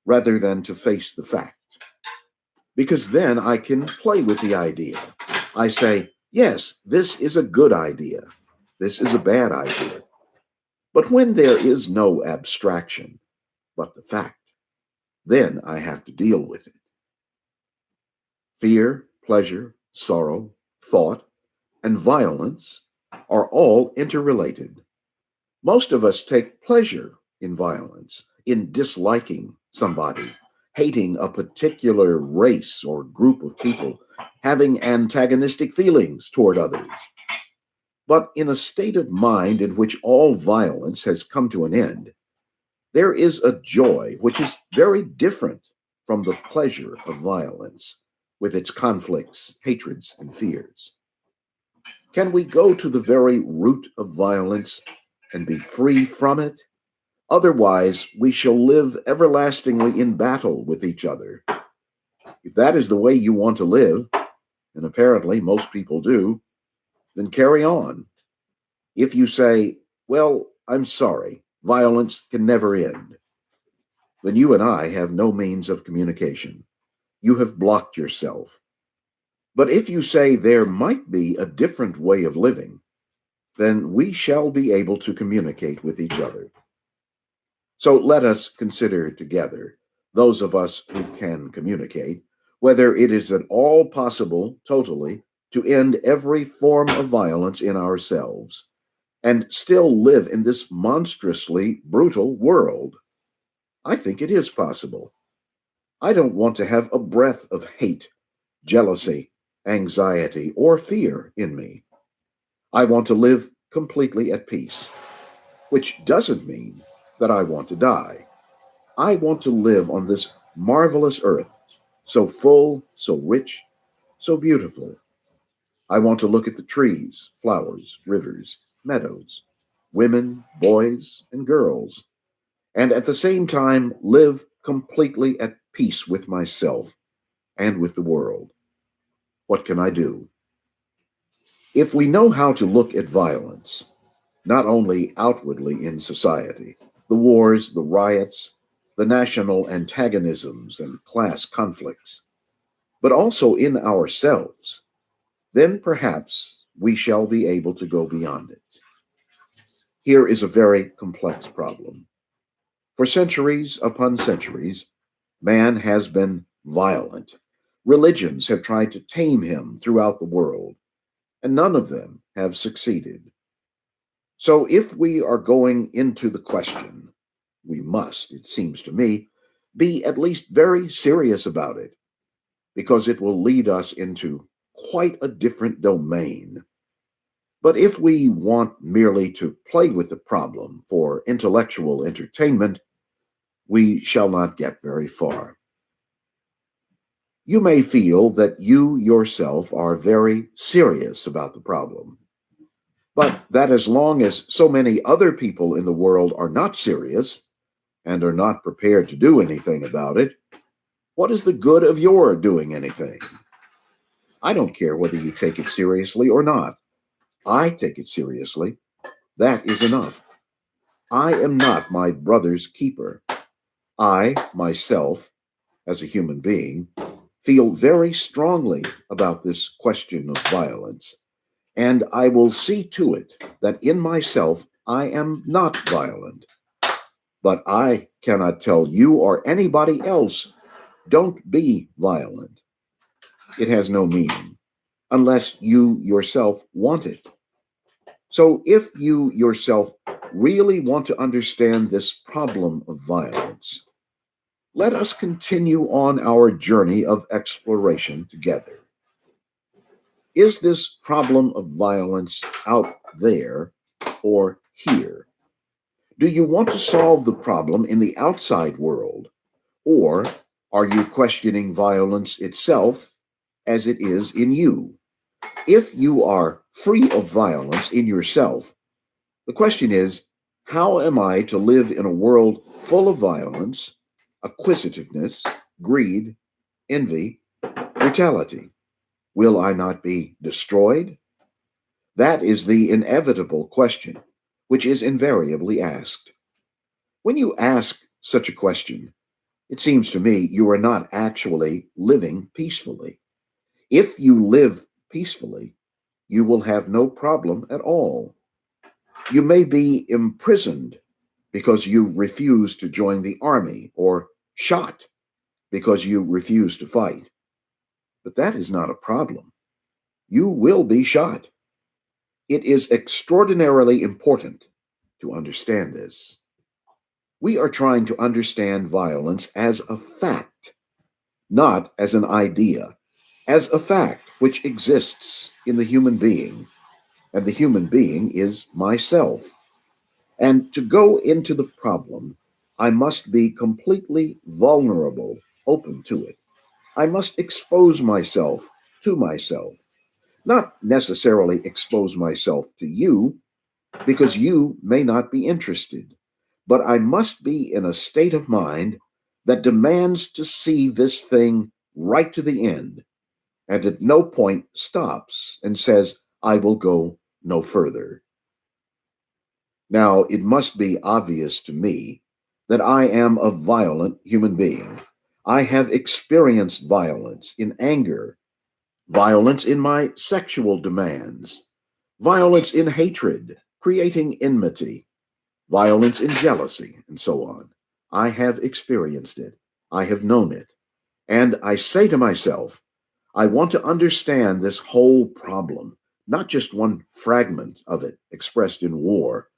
Speaker 1: rather than to face the fact? Because then I can play with the idea. I say, yes, this is a good idea. This is a bad idea. But when there is no abstraction, but the fact, then I have to deal with it. Fear, pleasure, sorrow, thought, and violence are all interrelated. Most of us take pleasure in violence, in disliking somebody, hating a particular race or group of people, having antagonistic feelings toward others. But in a state of mind in which all violence has come to an end, there is a joy which is very different from the pleasure of violence, with its conflicts, hatreds, and fears. Can we go to the very root of violence and be free from it? Otherwise, we shall live everlastingly in battle with each other. If that is the way you want to live, and apparently most people do, then carry on. If you say, well, I'm sorry, violence can never end, then you and I have no means of communication. You have blocked yourself. But if you say there might be a different way of living, then we shall be able to communicate with each other. So let us consider together, those of us who can communicate, whether it is at all possible, totally, to end every form of violence in ourselves and still live in this monstrously brutal world. I think it is possible. I don't want to have a breath of hate, jealousy, anxiety, or fear in me. I want to live completely at peace, which doesn't mean that I want to die. I want to live on this marvelous earth, so full, so rich, so beautiful. I want to look at the trees, flowers, rivers, meadows, women, boys, and girls, and at the same time live completely at peace with myself and with the world. What can I do? If we know how to look at violence, not only outwardly in society, the wars, the riots, the national antagonisms and class conflicts, but also in ourselves, then perhaps we shall be able to go beyond it. Here is a very complex problem. For centuries upon centuries, man has been violent. Religions have tried to tame him throughout the world, and none of them have succeeded. So, if we are going into the question, we must, it seems to me, be at least very serious about it, because it will lead us into quite a different domain. But if we want merely to play with the problem for intellectual entertainment, we shall not get very far. You may feel that you yourself are very serious about the problem, but that as long as so many other people in the world are not serious and are not prepared to do anything about it, what is the good of your doing anything? I don't care whether you take it seriously or not. I take it seriously. That is enough. I am not my brother's keeper. I, myself, as a human being, feel very strongly about this question of violence, and I will see to it that in myself I am not violent. But I cannot tell you or anybody else, don't be violent. It has no meaning unless you yourself want it. So if you yourself really want to understand this problem of violence, let us continue on our journey of exploration together. Is this problem of violence out there or here? Do you want to solve the problem in the outside world, or are you questioning violence itself as it is in you? If you are free of violence in yourself, the question is, how am I to live in a world full of violence, acquisitiveness, greed, envy, brutality? Will I not be destroyed? That is the inevitable question, which is invariably asked. When you ask such a question, it seems to me you are not actually living peacefully. If you live peacefully, you will have no problem at all. You may be imprisoned because you refuse to join the army, or shot because you refuse to fight. But that is not a problem. You will be shot. It is extraordinarily important to understand this. We are trying to understand violence as a fact, not as an idea, as a fact which exists in the human being, and the human being is myself. And to go into the problem, I must be completely vulnerable, open to it. I must expose myself to myself, not necessarily expose myself to you, because you may not be interested, but I must be in a state of mind that demands to see this thing right to the end, and at no point stops and says, I will go no further. Now, it must be obvious to me that I am a violent human being. I have experienced violence in anger, violence in my sexual demands, violence in hatred, creating enmity, violence in jealousy, and so on. I have experienced it. I have known it. And I say to myself, I want to understand this whole problem, not just one fragment of it expressed in war,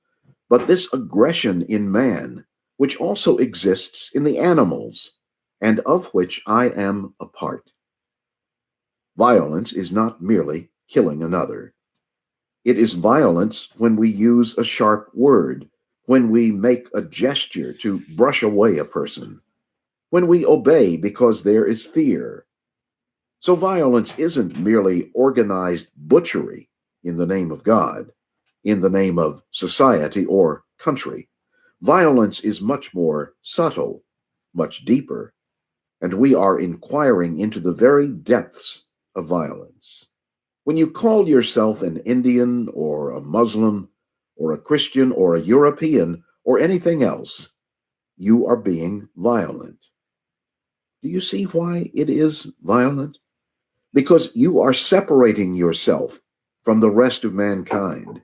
Speaker 1: but this aggression in man, which also exists in the animals, and of which I am a part. Violence is not merely killing another. It is violence when we use a sharp word, when we make a gesture to brush away a person, when we obey because there is fear. So violence isn't merely organized butchery in the name of God, in the name of society or country. Violence is much more subtle, much deeper, and we are inquiring into the very depths of violence. When you call yourself an Indian or a Muslim or a Christian or a European or anything else, you are being violent. Do you see why it is violent? Because you are separating yourself from the rest of mankind.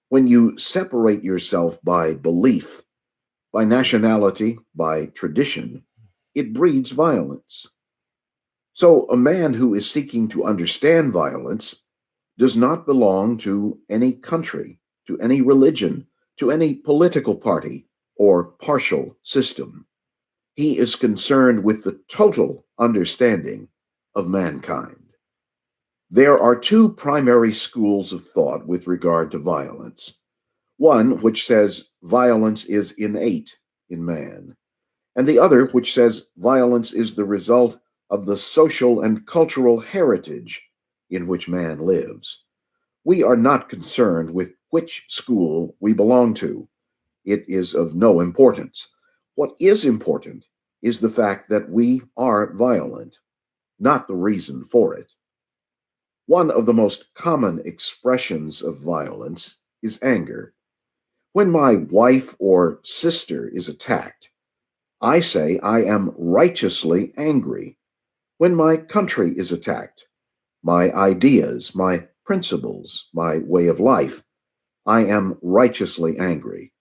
Speaker 1: When you separate yourself by belief, by nationality, by tradition, it breeds violence. So a man who is seeking to understand violence does not belong to any country, to any religion, to any political party or partial system. He is concerned with the total understanding of mankind. There are two primary schools of thought with regard to violence. One which says violence is innate in man, and the other which says violence is the result of the social and cultural heritage in which man lives. We are not concerned with which school we belong to. It is of no importance. What is important is the fact that we are violent, not the reason for it. One of the most common expressions of violence is anger. When my wife or sister is attacked, I say I am righteously angry. When my country is attacked, my ideas, my principles, my way of life, I am righteously angry.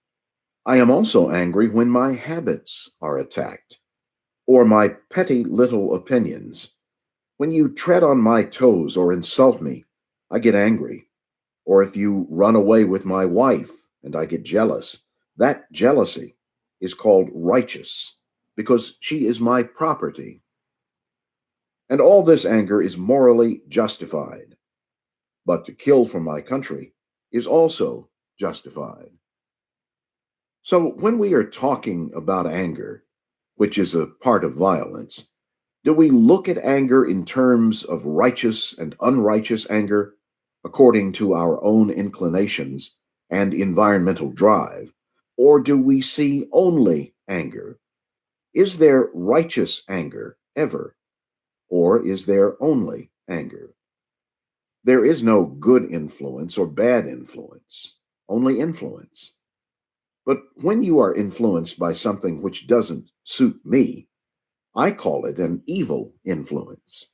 Speaker 1: I am also angry when my habits are attacked, or my petty little opinions. When you tread on my toes or insult me, I get angry. Or if you run away with my wife and I get jealous, that jealousy is called righteous because she is my property. And all this anger is morally justified. But to kill for my country is also justified. So when we are talking about anger, which is a part of violence, do we look at anger in terms of righteous and unrighteous anger according to our own inclinations and environmental drive? Or do we see only anger? Is there righteous anger ever? Or is there only anger? There is no good influence or bad influence, only influence. But when you are influenced by something which doesn't suit me, I call it an evil influence.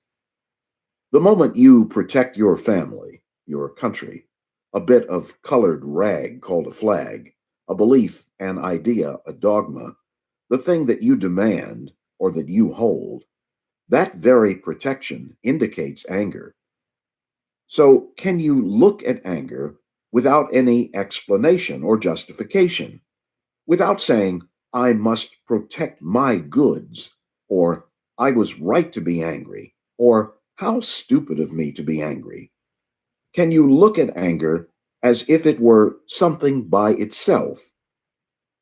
Speaker 1: The moment you protect your family, your country, a bit of colored rag called a flag, a belief, an idea, a dogma, the thing that you demand or that you hold, that very protection indicates anger. So, can you look at anger without any explanation or justification, without saying, I must protect my goods, or I was right to be angry, or how stupid of me to be angry? Can you look at anger as if it were something by itself?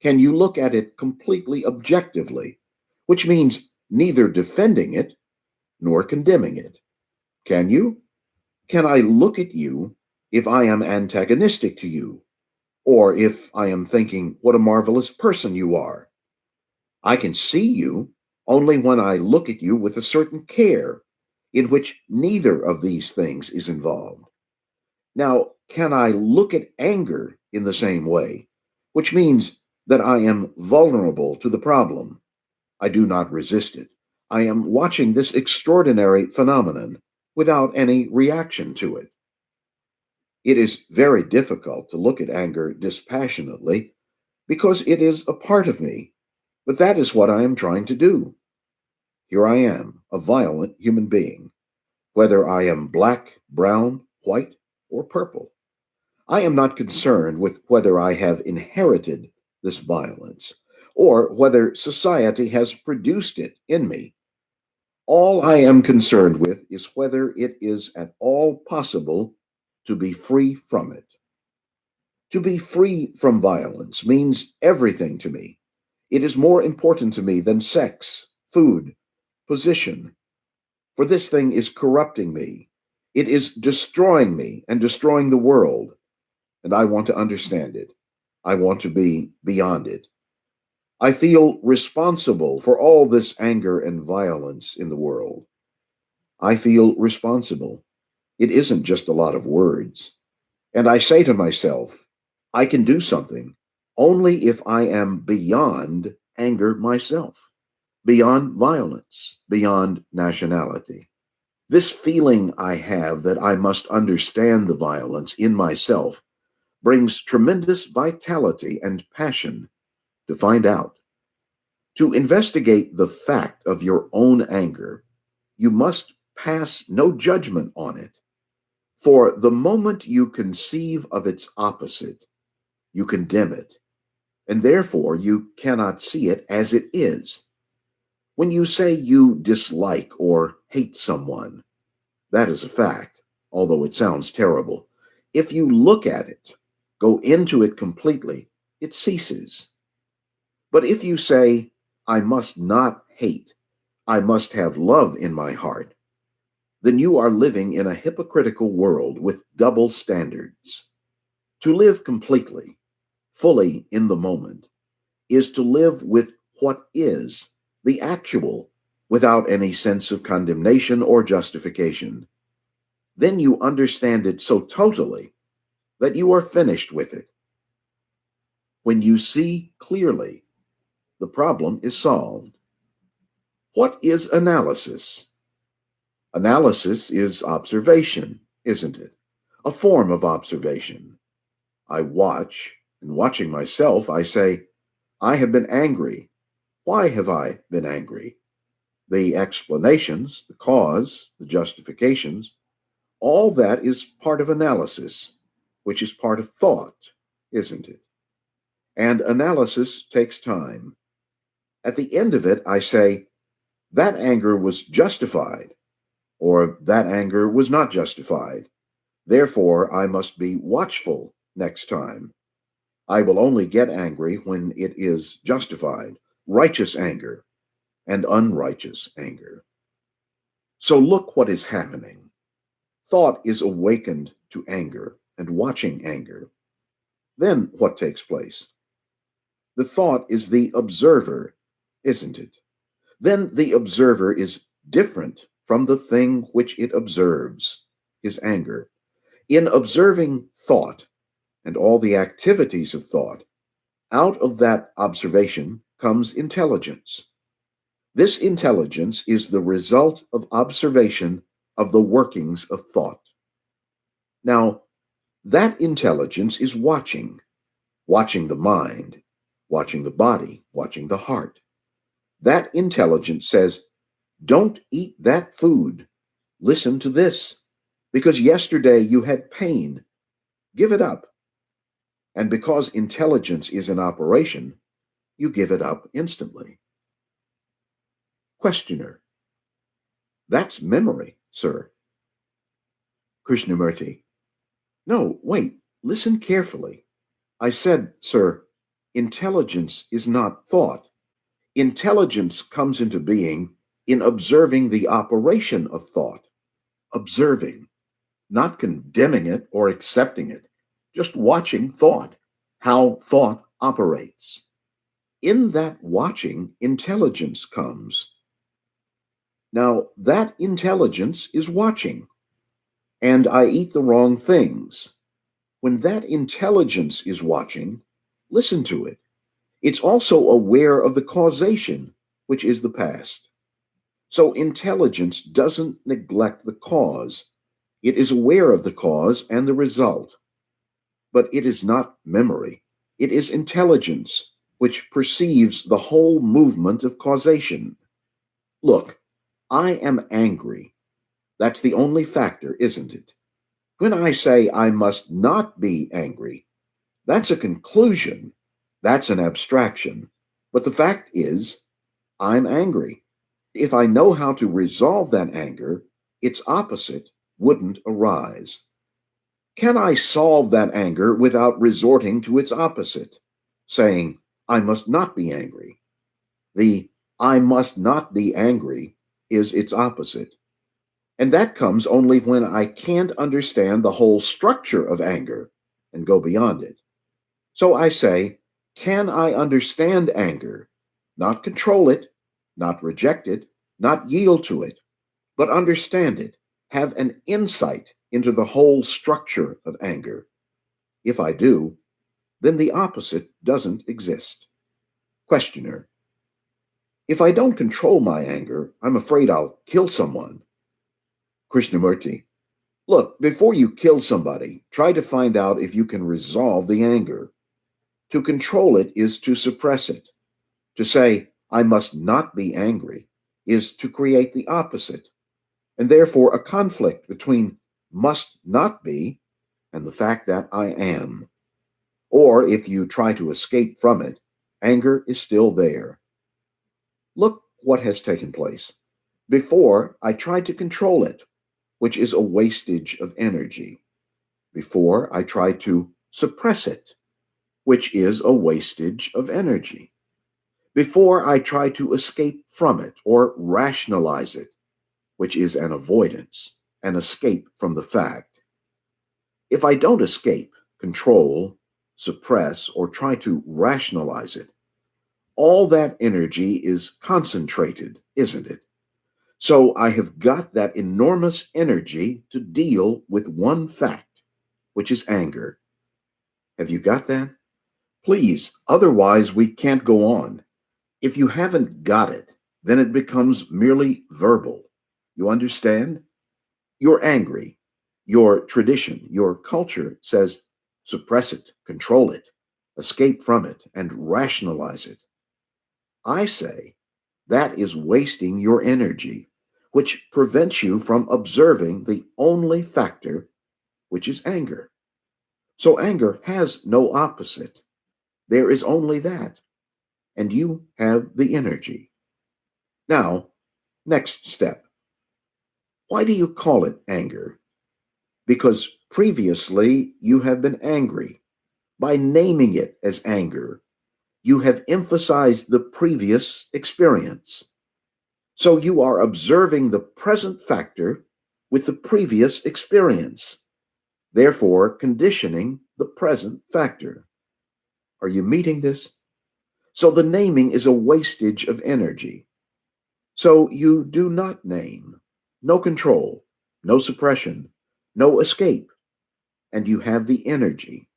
Speaker 1: Can you look at it completely objectively, which means neither defending it nor condemning it? Can you? Can I look at you if I am antagonistic to you, or if I am thinking, what a marvelous person you are? I can see you only when I look at you with a certain care, in which neither of these things is involved. Now, can I look at anger in the same way, which means that I am vulnerable to the problem? I do not resist it. I am watching this extraordinary phenomenon without any reaction to it. It is very difficult to look at anger dispassionately because it is a part of me, but that is what I am trying to do. Here I am, a violent human being, whether I am black, brown, white, or purple. I am not concerned with whether I have inherited this violence or whether society has produced it in me. All I am concerned with is whether it is at all possible to be free from it. To be free from violence means everything to me. It is more important to me than sex, food, position, for this thing is corrupting me. It is destroying me and destroying the world, and I want to understand it. I want to be beyond it. I feel responsible for all this anger and violence in the world. I feel responsible. It isn't just a lot of words. And I say to myself, I can do something only if I am beyond anger myself, beyond violence, beyond nationality. This feeling I have that I must understand the violence in myself brings tremendous vitality and passion to find out. To investigate the fact of your own anger, you must pass no judgment on it. For the moment you conceive of its opposite, you condemn it, and therefore you cannot see it as it is. When you say you dislike or hate someone, that is a fact, although it sounds terrible. If you look at it, go into it completely, it ceases. But if you say, I must not hate, I must have love in my heart, then you are living in a hypocritical world with double standards. To live completely, fully in the moment, is to live with what is, the actual, without any sense of condemnation or justification. Then you understand it so totally that you are finished with it. When you see clearly, the problem is solved. What is analysis? Analysis is observation, isn't it? A form of observation. I watch, and watching myself, I say, I have been angry. Why have I been angry? The explanations, the cause, the justifications, all that is part of analysis, which is part of thought, isn't it? And analysis takes time. At the end of it, I say, that anger was justified, or that anger was not justified. Therefore, I must be watchful next time. I will only get angry when it is justified, righteous anger and unrighteous anger. So look what is happening. Thought is awakened to anger and watching anger. Then what takes place? The thought is the observer, isn't it? Then the observer is different from the thing which it observes, his anger. In observing thought and all the activities of thought, out of that observation comes intelligence. This intelligence is the result of observation of the workings of thought. Now, That intelligence is watching, watching the mind, watching the body, watching the heart. That intelligence says, don't eat that food. Listen to this. Because yesterday you had pain. Give it up. And because intelligence is in operation, you give it up instantly. Questioner. That's memory, sir. Krishnamurti. No, wait, listen carefully. I said, sir, intelligence is not thought. Intelligence comes into being in observing the operation of thought. Observing, not condemning it or accepting it, just watching thought, how thought operates. In that watching, intelligence comes. Now, that intelligence is watching, and I eat the wrong things. When that intelligence is watching, listen to it. It's also aware of the causation, which is the past. So intelligence doesn't neglect the cause. It is aware of the cause and the result. But it is not memory. It is intelligence, which perceives the whole movement of causation. Look, I am angry. That's the only factor, isn't it? When I say I must not be angry, that's a conclusion. That's an abstraction. But the fact is, I'm angry. If I know how to resolve that anger, its opposite wouldn't arise. Can I solve that anger without resorting to its opposite, saying, I must not be angry? The I must not be angry is its opposite. And that comes only when I can't understand the whole structure of anger and go beyond it. So I say, can I understand anger? Not control it, not reject it, not yield to it, but understand it, have an insight into the whole structure of anger. If I do, then the opposite doesn't exist. Questioner. If I don't control my anger, I'm afraid I'll kill someone. Krishnamurti. Look, before you kill somebody, try to find out if you can resolve the anger. To control it is to suppress it. To say, I must not be angry, is to create the opposite, and therefore a conflict between must not be and the fact that I am. Or if you try to escape from it, anger is still there. Look what has taken place. Before, I tried to control it, which is a wastage of energy. Before, I tried to suppress it, which is a wastage of energy. Before, I tried to escape from it or rationalize it, which is an avoidance, an escape from the fact. If I don't escape, control, suppress, or try to rationalize it, all that energy is concentrated, isn't it? So I have got that enormous energy to deal with one fact, which is anger. Have you got that? Please, otherwise we can't go on. If you haven't got it, then it becomes merely verbal. You understand? You're angry. Your tradition, your culture says suppress it, control it, escape from it, and rationalize it. I say that is wasting your energy, which prevents you from observing the only factor, which is anger. So anger has no opposite. There is only that, and you have the energy. Now, next step. Why do you call it anger? Because previously you have been angry. By naming it as anger, you have emphasized the previous experience. So you are observing the present factor with the previous experience, therefore conditioning the present factor. Are you meeting this? So the naming is a wastage of energy. So you do not name, no control, no suppression, no escape, and you have the energy.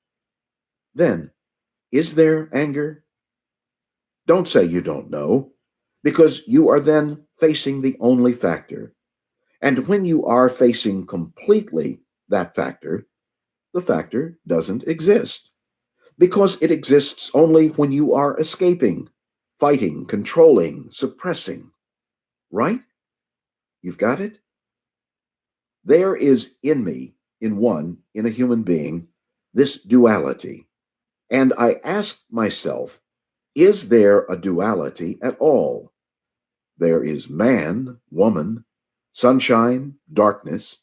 Speaker 1: Then, is there anger? Don't say you don't know, because you are then facing the only factor. And when you are facing completely that factor, the factor doesn't exist because it exists only when you are escaping, fighting, controlling, suppressing. Right? You've got it? There is in me, in a human being, this duality. And I ask myself, is there a duality at all? There is man, woman, sunshine, darkness.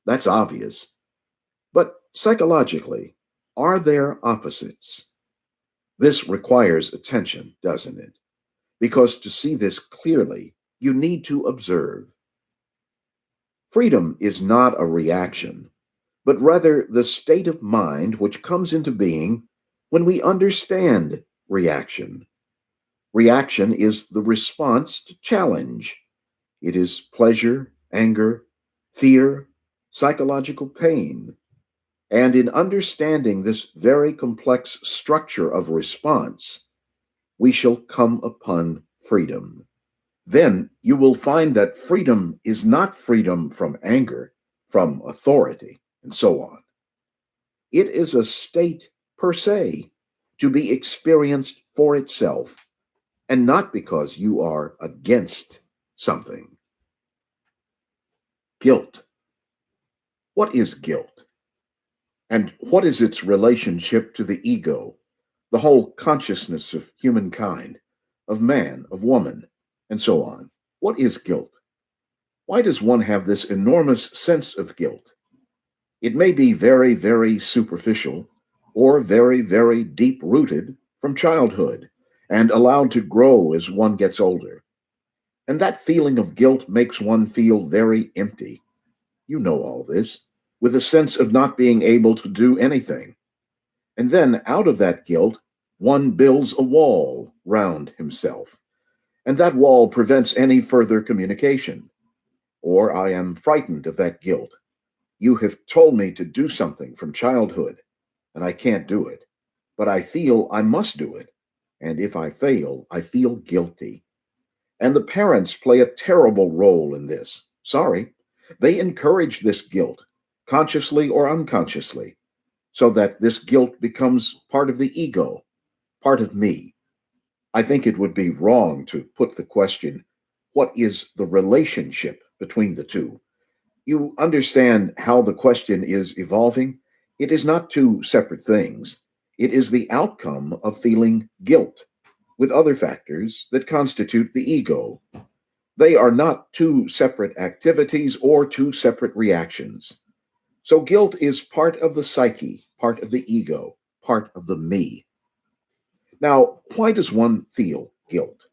Speaker 1: That's obvious. But psychologically, are there opposites? This requires attention, doesn't it? Because to see this clearly, you need to observe. Freedom is not a reaction, but rather the state of mind which comes into being when we understand reaction. Reaction is the response to challenge. It is pleasure, anger, fear, psychological pain. And in understanding this very complex structure of response, we shall come upon freedom. Then you will find that freedom is not freedom from anger, from authority, and so on. It is a state per se to be experienced for itself and not because you are against something. Guilt. What is guilt? And what is its relationship to the ego, the whole consciousness of humankind, of man, of woman, and so on? What is guilt? Why does one have this enormous sense of guilt? It may be very, very superficial or very, very deep rooted from childhood and allowed to grow as one gets older. And that feeling of guilt makes one feel very empty. You know all this, with a sense of not being able to do anything. And then out of that guilt, one builds a wall round himself. And that wall prevents any further communication. Or I am frightened of that guilt. You have told me to do something from childhood, and I can't do it. But I feel I must do it. And if I fail, I feel guilty. And the parents play a terrible role in this. Sorry. They encourage this guilt, consciously or unconsciously, so that this guilt becomes part of the ego, part of me. I think it would be wrong to put the question, what is the relationship between the two? You understand how the question is evolving? It is not two separate things. It is the outcome of feeling guilt with other factors that constitute the ego. They are not two separate activities or two separate reactions. So guilt is part of the psyche, part of the ego, part of the me. Now, why does one feel guilt?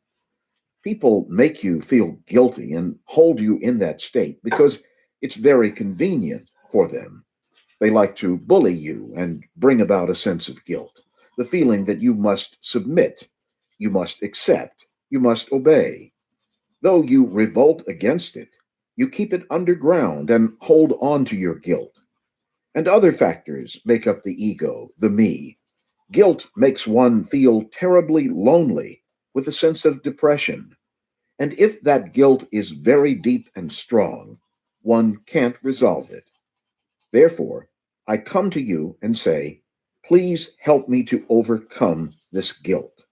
Speaker 1: People make you feel guilty and hold you in that state because it's very convenient for them. They like to bully you and bring about a sense of guilt, the feeling that you must submit, you must accept, you must obey. Though you revolt against it, you keep it underground and hold on to your guilt. And other factors make up the ego, the me. Guilt makes one feel terribly lonely with a sense of depression. And if that guilt is very deep and strong, one can't resolve it. Therefore, I come to you and say, please help me to overcome this guilt.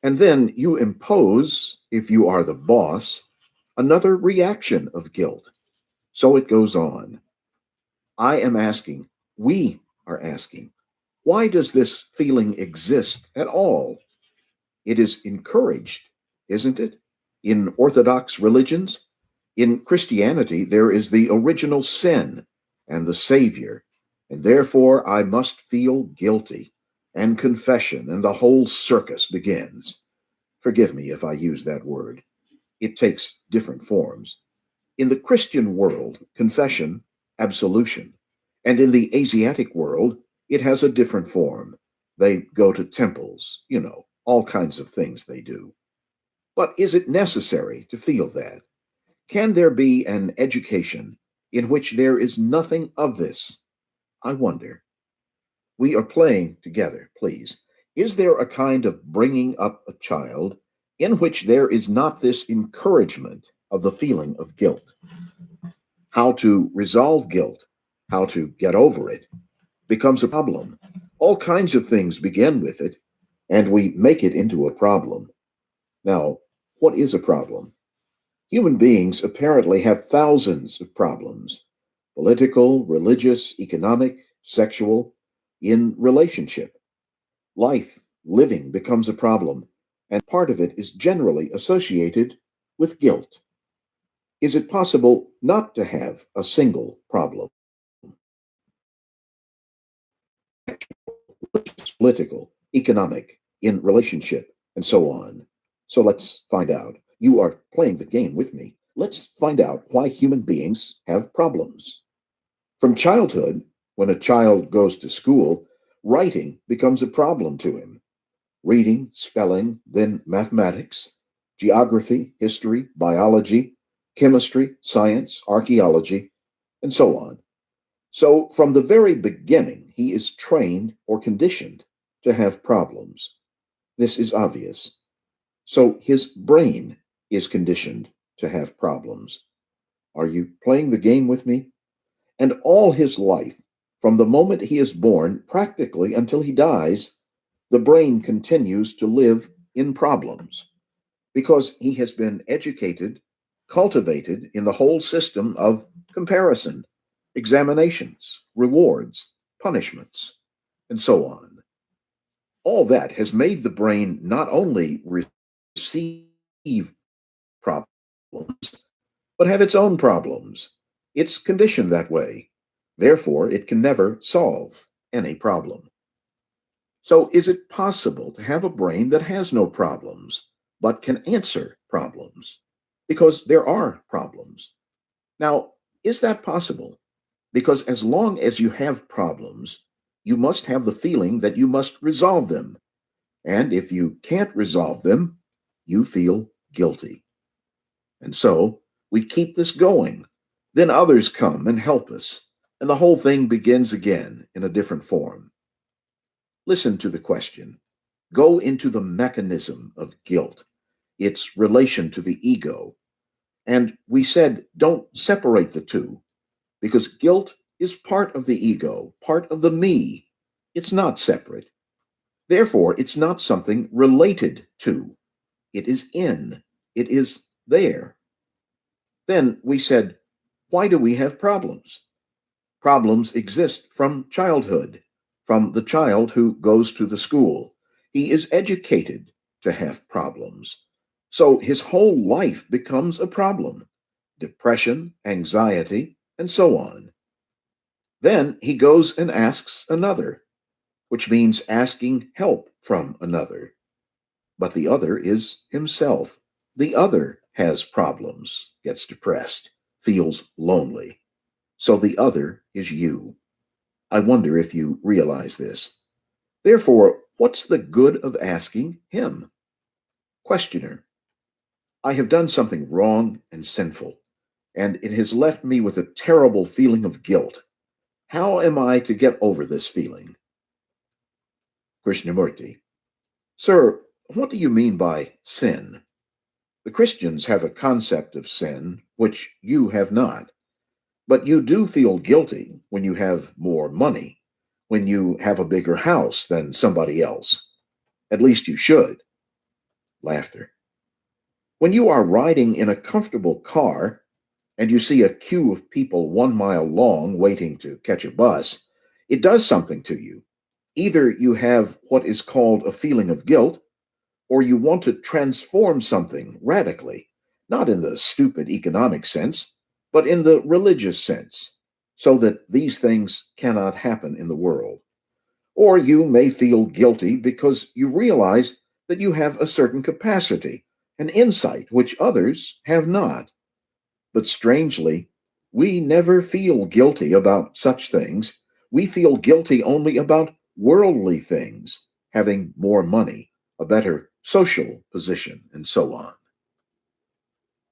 Speaker 1: And then you impose, if you are the boss, another reaction of guilt. So it goes on. I am asking, we are asking, why does this feeling exist at all? It is encouraged, isn't it? In Orthodox religions, in Christianity, there is the original sin and the Savior, and therefore I must feel guilty, and confession and the whole circus begins. Forgive me if I use that word. It takes different forms. In the Christian world, confession, absolution, and in the Asiatic world, it has a different form. They go to temples, all kinds of things they do. But is it necessary to feel that? Can there be an education in which there is nothing of this? I wonder. We are playing together, please. Is there a kind of bringing up a child in which there is not this encouragement of the feeling of guilt? How to resolve guilt, how to get over it, becomes a problem. All kinds of things begin with it, and we make it into a problem. Now, what is a problem? Human beings apparently have thousands of problems: political, religious, economic, sexual, in relationship. Life, living becomes a problem, and part of it is generally associated with guilt. Is it possible not to have a single problem? Political, economic, in relationship, and so on. So let's find out. You are playing the game with me. Let's find out why human beings have problems. From childhood, when a child goes to school, writing becomes a problem to him. Reading, spelling, then mathematics, geography, history, biology, chemistry, science, archaeology, and so on. So, from the very beginning, he is trained or conditioned to have problems. This is obvious. So, his brain is conditioned to have problems. Are you playing the game with me? And all his life, from the moment he is born practically until he dies, the brain continues to live in problems because he has been educated, cultivated in the whole system of comparison, examinations, rewards, punishments, and so on. All that has made the brain not only receive problems, but have its own problems. It's conditioned that way. Therefore, it can never solve any problem. So, is it possible to have a brain that has no problems, but can answer problems? Because there are problems. Now, is that possible? Because as long as you have problems, you must have the feeling that you must resolve them. And if you can't resolve them, you feel guilty. And so we keep this going. Then others come and help us, and the whole thing begins again in a different form. Listen to the question. Go into the mechanism of guilt, its relation to the ego. And we said, don't separate the two, because guilt is part of the ego, part of the me. It's not separate. Therefore, it's not something related to. It is in. It is there. Then we said, why do we have problems? Problems exist from childhood, from the child who goes to the school. He is educated to have problems. So his whole life becomes a problem: depression, anxiety, and so on. Then he goes and asks another, which means asking help from another. But the other is himself. The other has problems, gets depressed, feels lonely. So the other is you. I wonder if you realize this. Therefore, what's the good of asking him? Questioner. I have done something wrong and sinful, and it has left me with a terrible feeling of guilt. How am I to get over this feeling? Krishnamurti. Sir, what do you mean by sin? The Christians have a concept of sin which you have not. But you do feel guilty when you have more money, when you have a bigger house than somebody else. At least you should. Laughter. When you are riding in a comfortable car and you see a queue of people 1 mile long waiting to catch a bus, it does something to you. Either you have what is called a feeling of guilt, or you want to transform something radically, not in the stupid economic sense, but in the religious sense, so that these things cannot happen in the world. Or you may feel guilty because you realize that you have a certain capacity, an insight which others have not. But strangely, we never feel guilty about such things. We feel guilty only about worldly things, having more money, a better social position, and so on.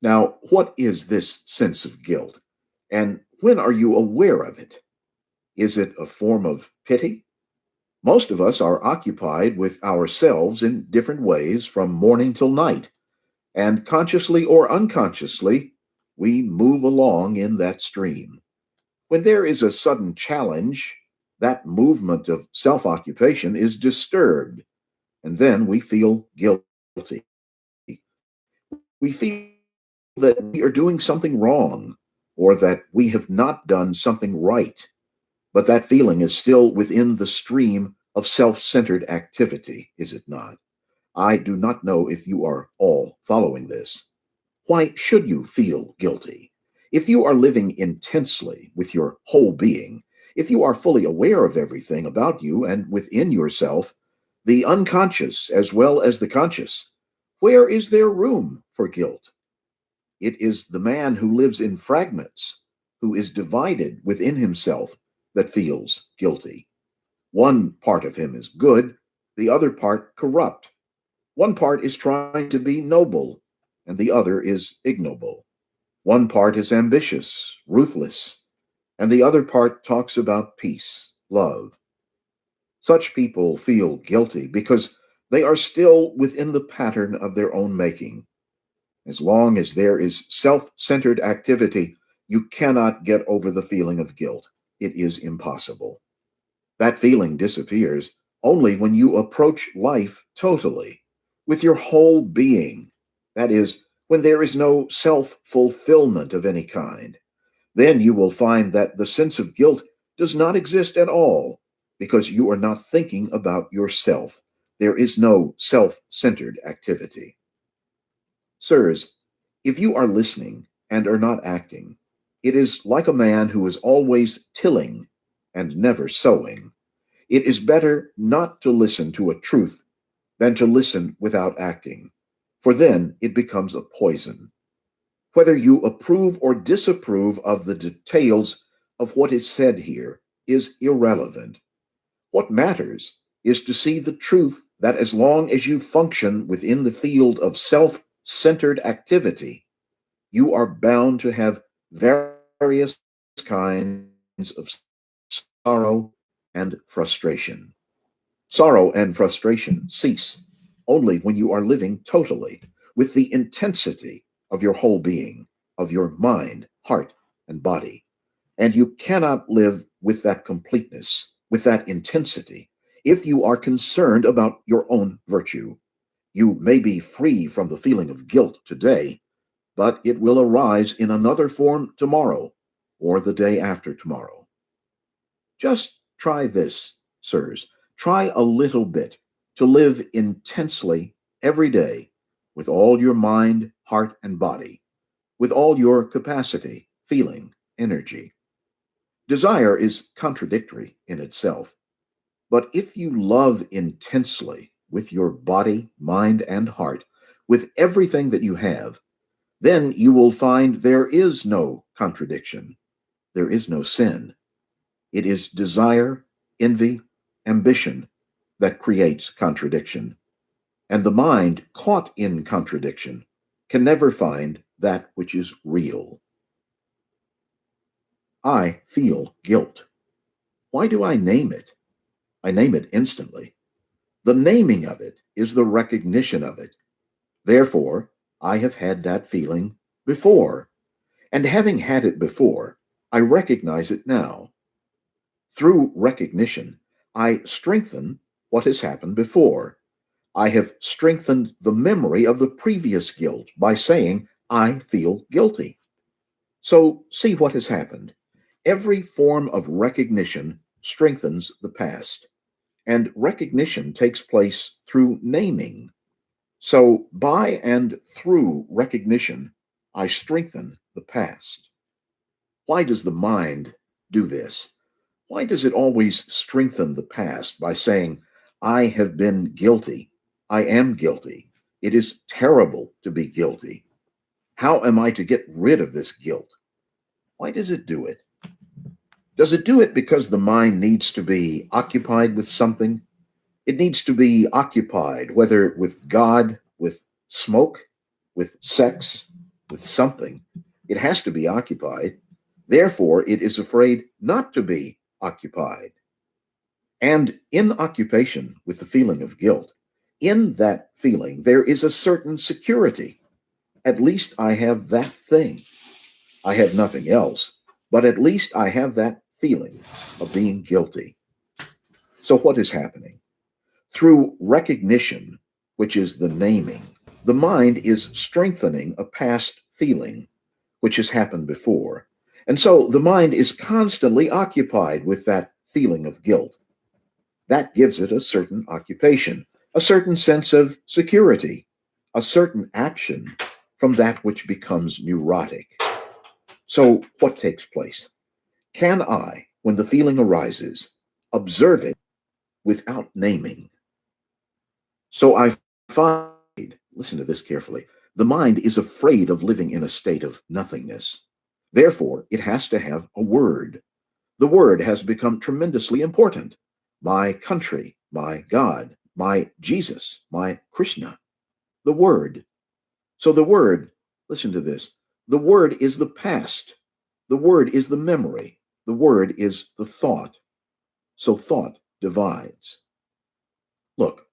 Speaker 1: Now, what is this sense of guilt? And when are you aware of it? Is it a form of pity? Most of us are occupied with ourselves in different ways from morning till night, and consciously or unconsciously, we move along in that stream. When there is a sudden challenge, that movement of self-occupation is disturbed, and then we feel guilty. We feel that we are doing something wrong or that we have not done something right, but that feeling is still within the stream of self-centered activity, is it not? I do not know if you are all following this. Why should you feel guilty? If you are living intensely with your whole being, if you are fully aware of everything about you and within yourself, the unconscious as well as the conscious, where is there room for guilt? It is the man who lives in fragments, who is divided within himself, that feels guilty. One part of him is good, the other part corrupt. One part is trying to be noble, and the other is ignoble. One part is ambitious, ruthless, and the other part talks about peace, love. Such people feel guilty because they are still within the pattern of their own making. As long as there is self centered activity, you cannot get over the feeling of guilt. It is impossible. That feeling disappears only when you approach life totally, with your whole being. That is, when there is no self fulfillment of any kind. Then you will find that the sense of guilt does not exist at all because you are not thinking about yourself. There is no self centered activity. Sirs, if you are listening and are not acting, it is like a man who is always tilling and never sowing. It is better not to listen to a truth than to listen without acting, for then it becomes a poison. Whether you approve or disapprove of the details of what is said here is irrelevant. What matters is to see the truth that as long as you function within the field of self centered activity, you are bound to have various kinds of sorrow and frustration. Sorrow and frustration cease only when you are living totally with the intensity of your whole being, of your mind, heart, and body. And you cannot live with that completeness, with that intensity, if you are concerned about your own virtue. You may be free from the feeling of guilt today, but it will arise in another form tomorrow or the day after tomorrow. Just try this, sirs. Try a little bit to live intensely every day with all your mind, heart, and body, with all your capacity, feeling, energy. Desire is contradictory in itself, but if you love intensely with your body, mind, and heart, with everything that you have, then you will find there is no contradiction. There is no sin. It is desire, envy, ambition that creates contradiction. And the mind caught in contradiction can never find that which is real. I feel guilt. Why do I name it? I name it instantly. The naming of it is the recognition of it. Therefore, I have had that feeling before. And having had it before, I recognize it now. Through recognition, I strengthen what has happened before. I have strengthened the memory of the previous guilt by saying, I feel guilty. So see what has happened. Every form of recognition strengthens the past, and recognition takes place through naming. So by and through recognition, I strengthen the past. Why does the mind do this? Why does it always strengthen the past by saying, I have been guilty. I am guilty. It is terrible to be guilty. How am I to get rid of this guilt? Why does it do it? Does it do it because the mind needs to be occupied with something? It needs to be occupied, whether with God, with smoke, with sex, with something. It has to be occupied. Therefore, it is afraid not to be occupied. And in occupation with the feeling of guilt, in that feeling, there is a certain security. At least I have that thing. I have nothing else, but at least I have that feeling of being guilty. So, what is happening? Through recognition, which is the naming, the mind is strengthening a past feeling which has happened before. And so the mind is constantly occupied with that feeling of guilt. That gives it a certain occupation, a certain sense of security, a certain action from that which becomes neurotic. So, what takes place? Can I, when the feeling arises, observe it without naming? So I find, listen to this carefully, the mind is afraid of living in a state of nothingness. Therefore, it has to have a word. The word has become tremendously important. My country, my God, my Jesus, my Krishna. The word. So the word, listen to this, the word is the past. The word is the memory. The word is the thought. So thought divides. Look,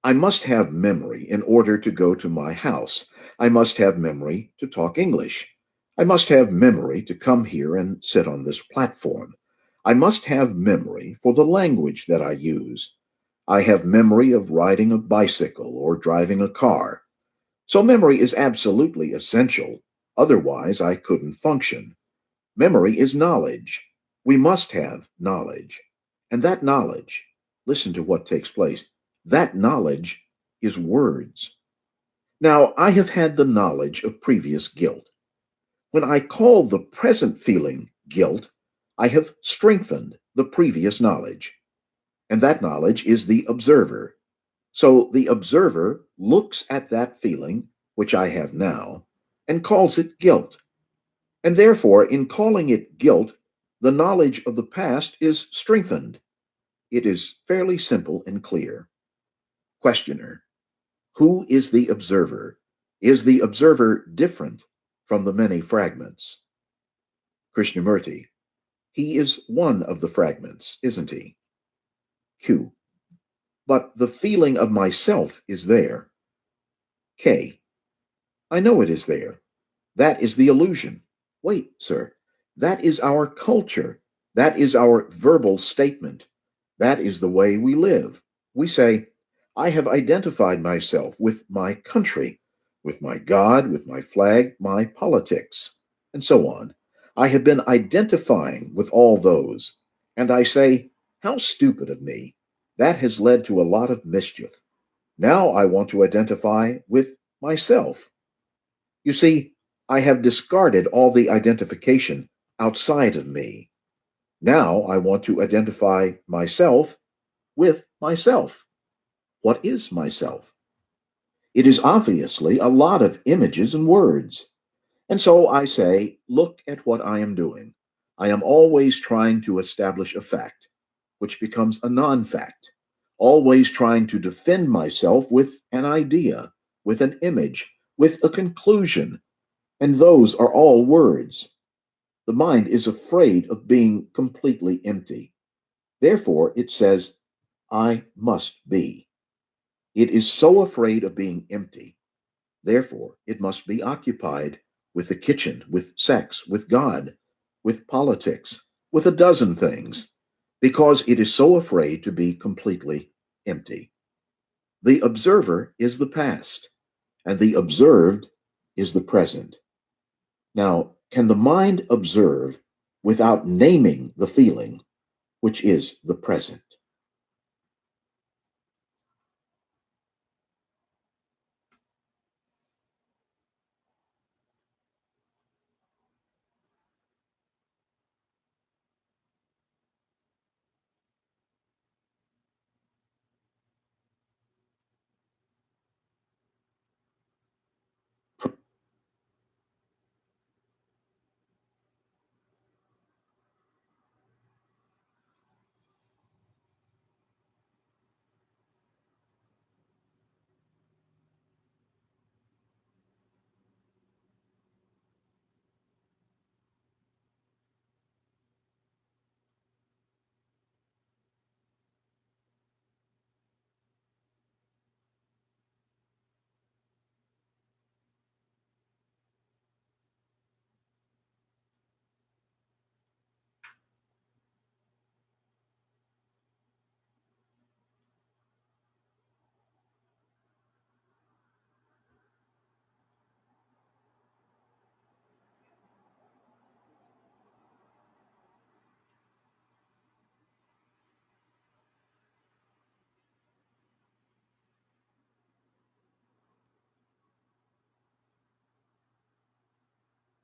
Speaker 1: I must have memory in order to go to my house. I must have memory to talk English. I must have memory to come here and sit on this platform. I must have memory for the language that I use. I have memory of riding a bicycle or driving a car. So memory is absolutely essential. Otherwise, I couldn't function. Memory is knowledge. We must have knowledge. And that knowledge, listen to what takes place, that knowledge is words. Now, I have had the knowledge of previous guilt. When I call the present feeling guilt, I have strengthened the previous knowledge. And that knowledge is the observer. So the observer looks at that feeling, which I have now, and calls it guilt. And therefore, in calling it guilt, the knowledge of the past is strengthened. It is fairly simple and clear. Questioner: who is the observer? Is the observer different from the many fragments? Krishnamurti: he is one of the fragments, isn't he? Q: but the feeling of myself is there. K: I know it is there. That is the illusion. Wait, sir. That is our culture. That is our verbal statement. That is the way we live. We say, I have identified myself with my country, with my God, with my flag, my politics, and so on. I have been identifying with all those. And I say, how stupid of me. That has led to a lot of mischief. Now I want to identify with myself. You see, I have discarded all the identification outside of me. Now I want to identify myself with myself. What is myself? It is obviously a lot of images and words. And so I say, look at what I am doing. I am always trying to establish a fact, which becomes a non fact, always trying to defend myself with an idea, with an image, with a conclusion. And those are all words. The mind is afraid of being completely empty. Therefore, it says, I must be. It is so afraid of being empty. Therefore, it must be occupied with the kitchen, with sex, with God, with politics, with a dozen things, because it is so afraid to be completely empty. The observer is the past, and the observed is the present. Now, can the mind observe without naming the feeling, which is the present?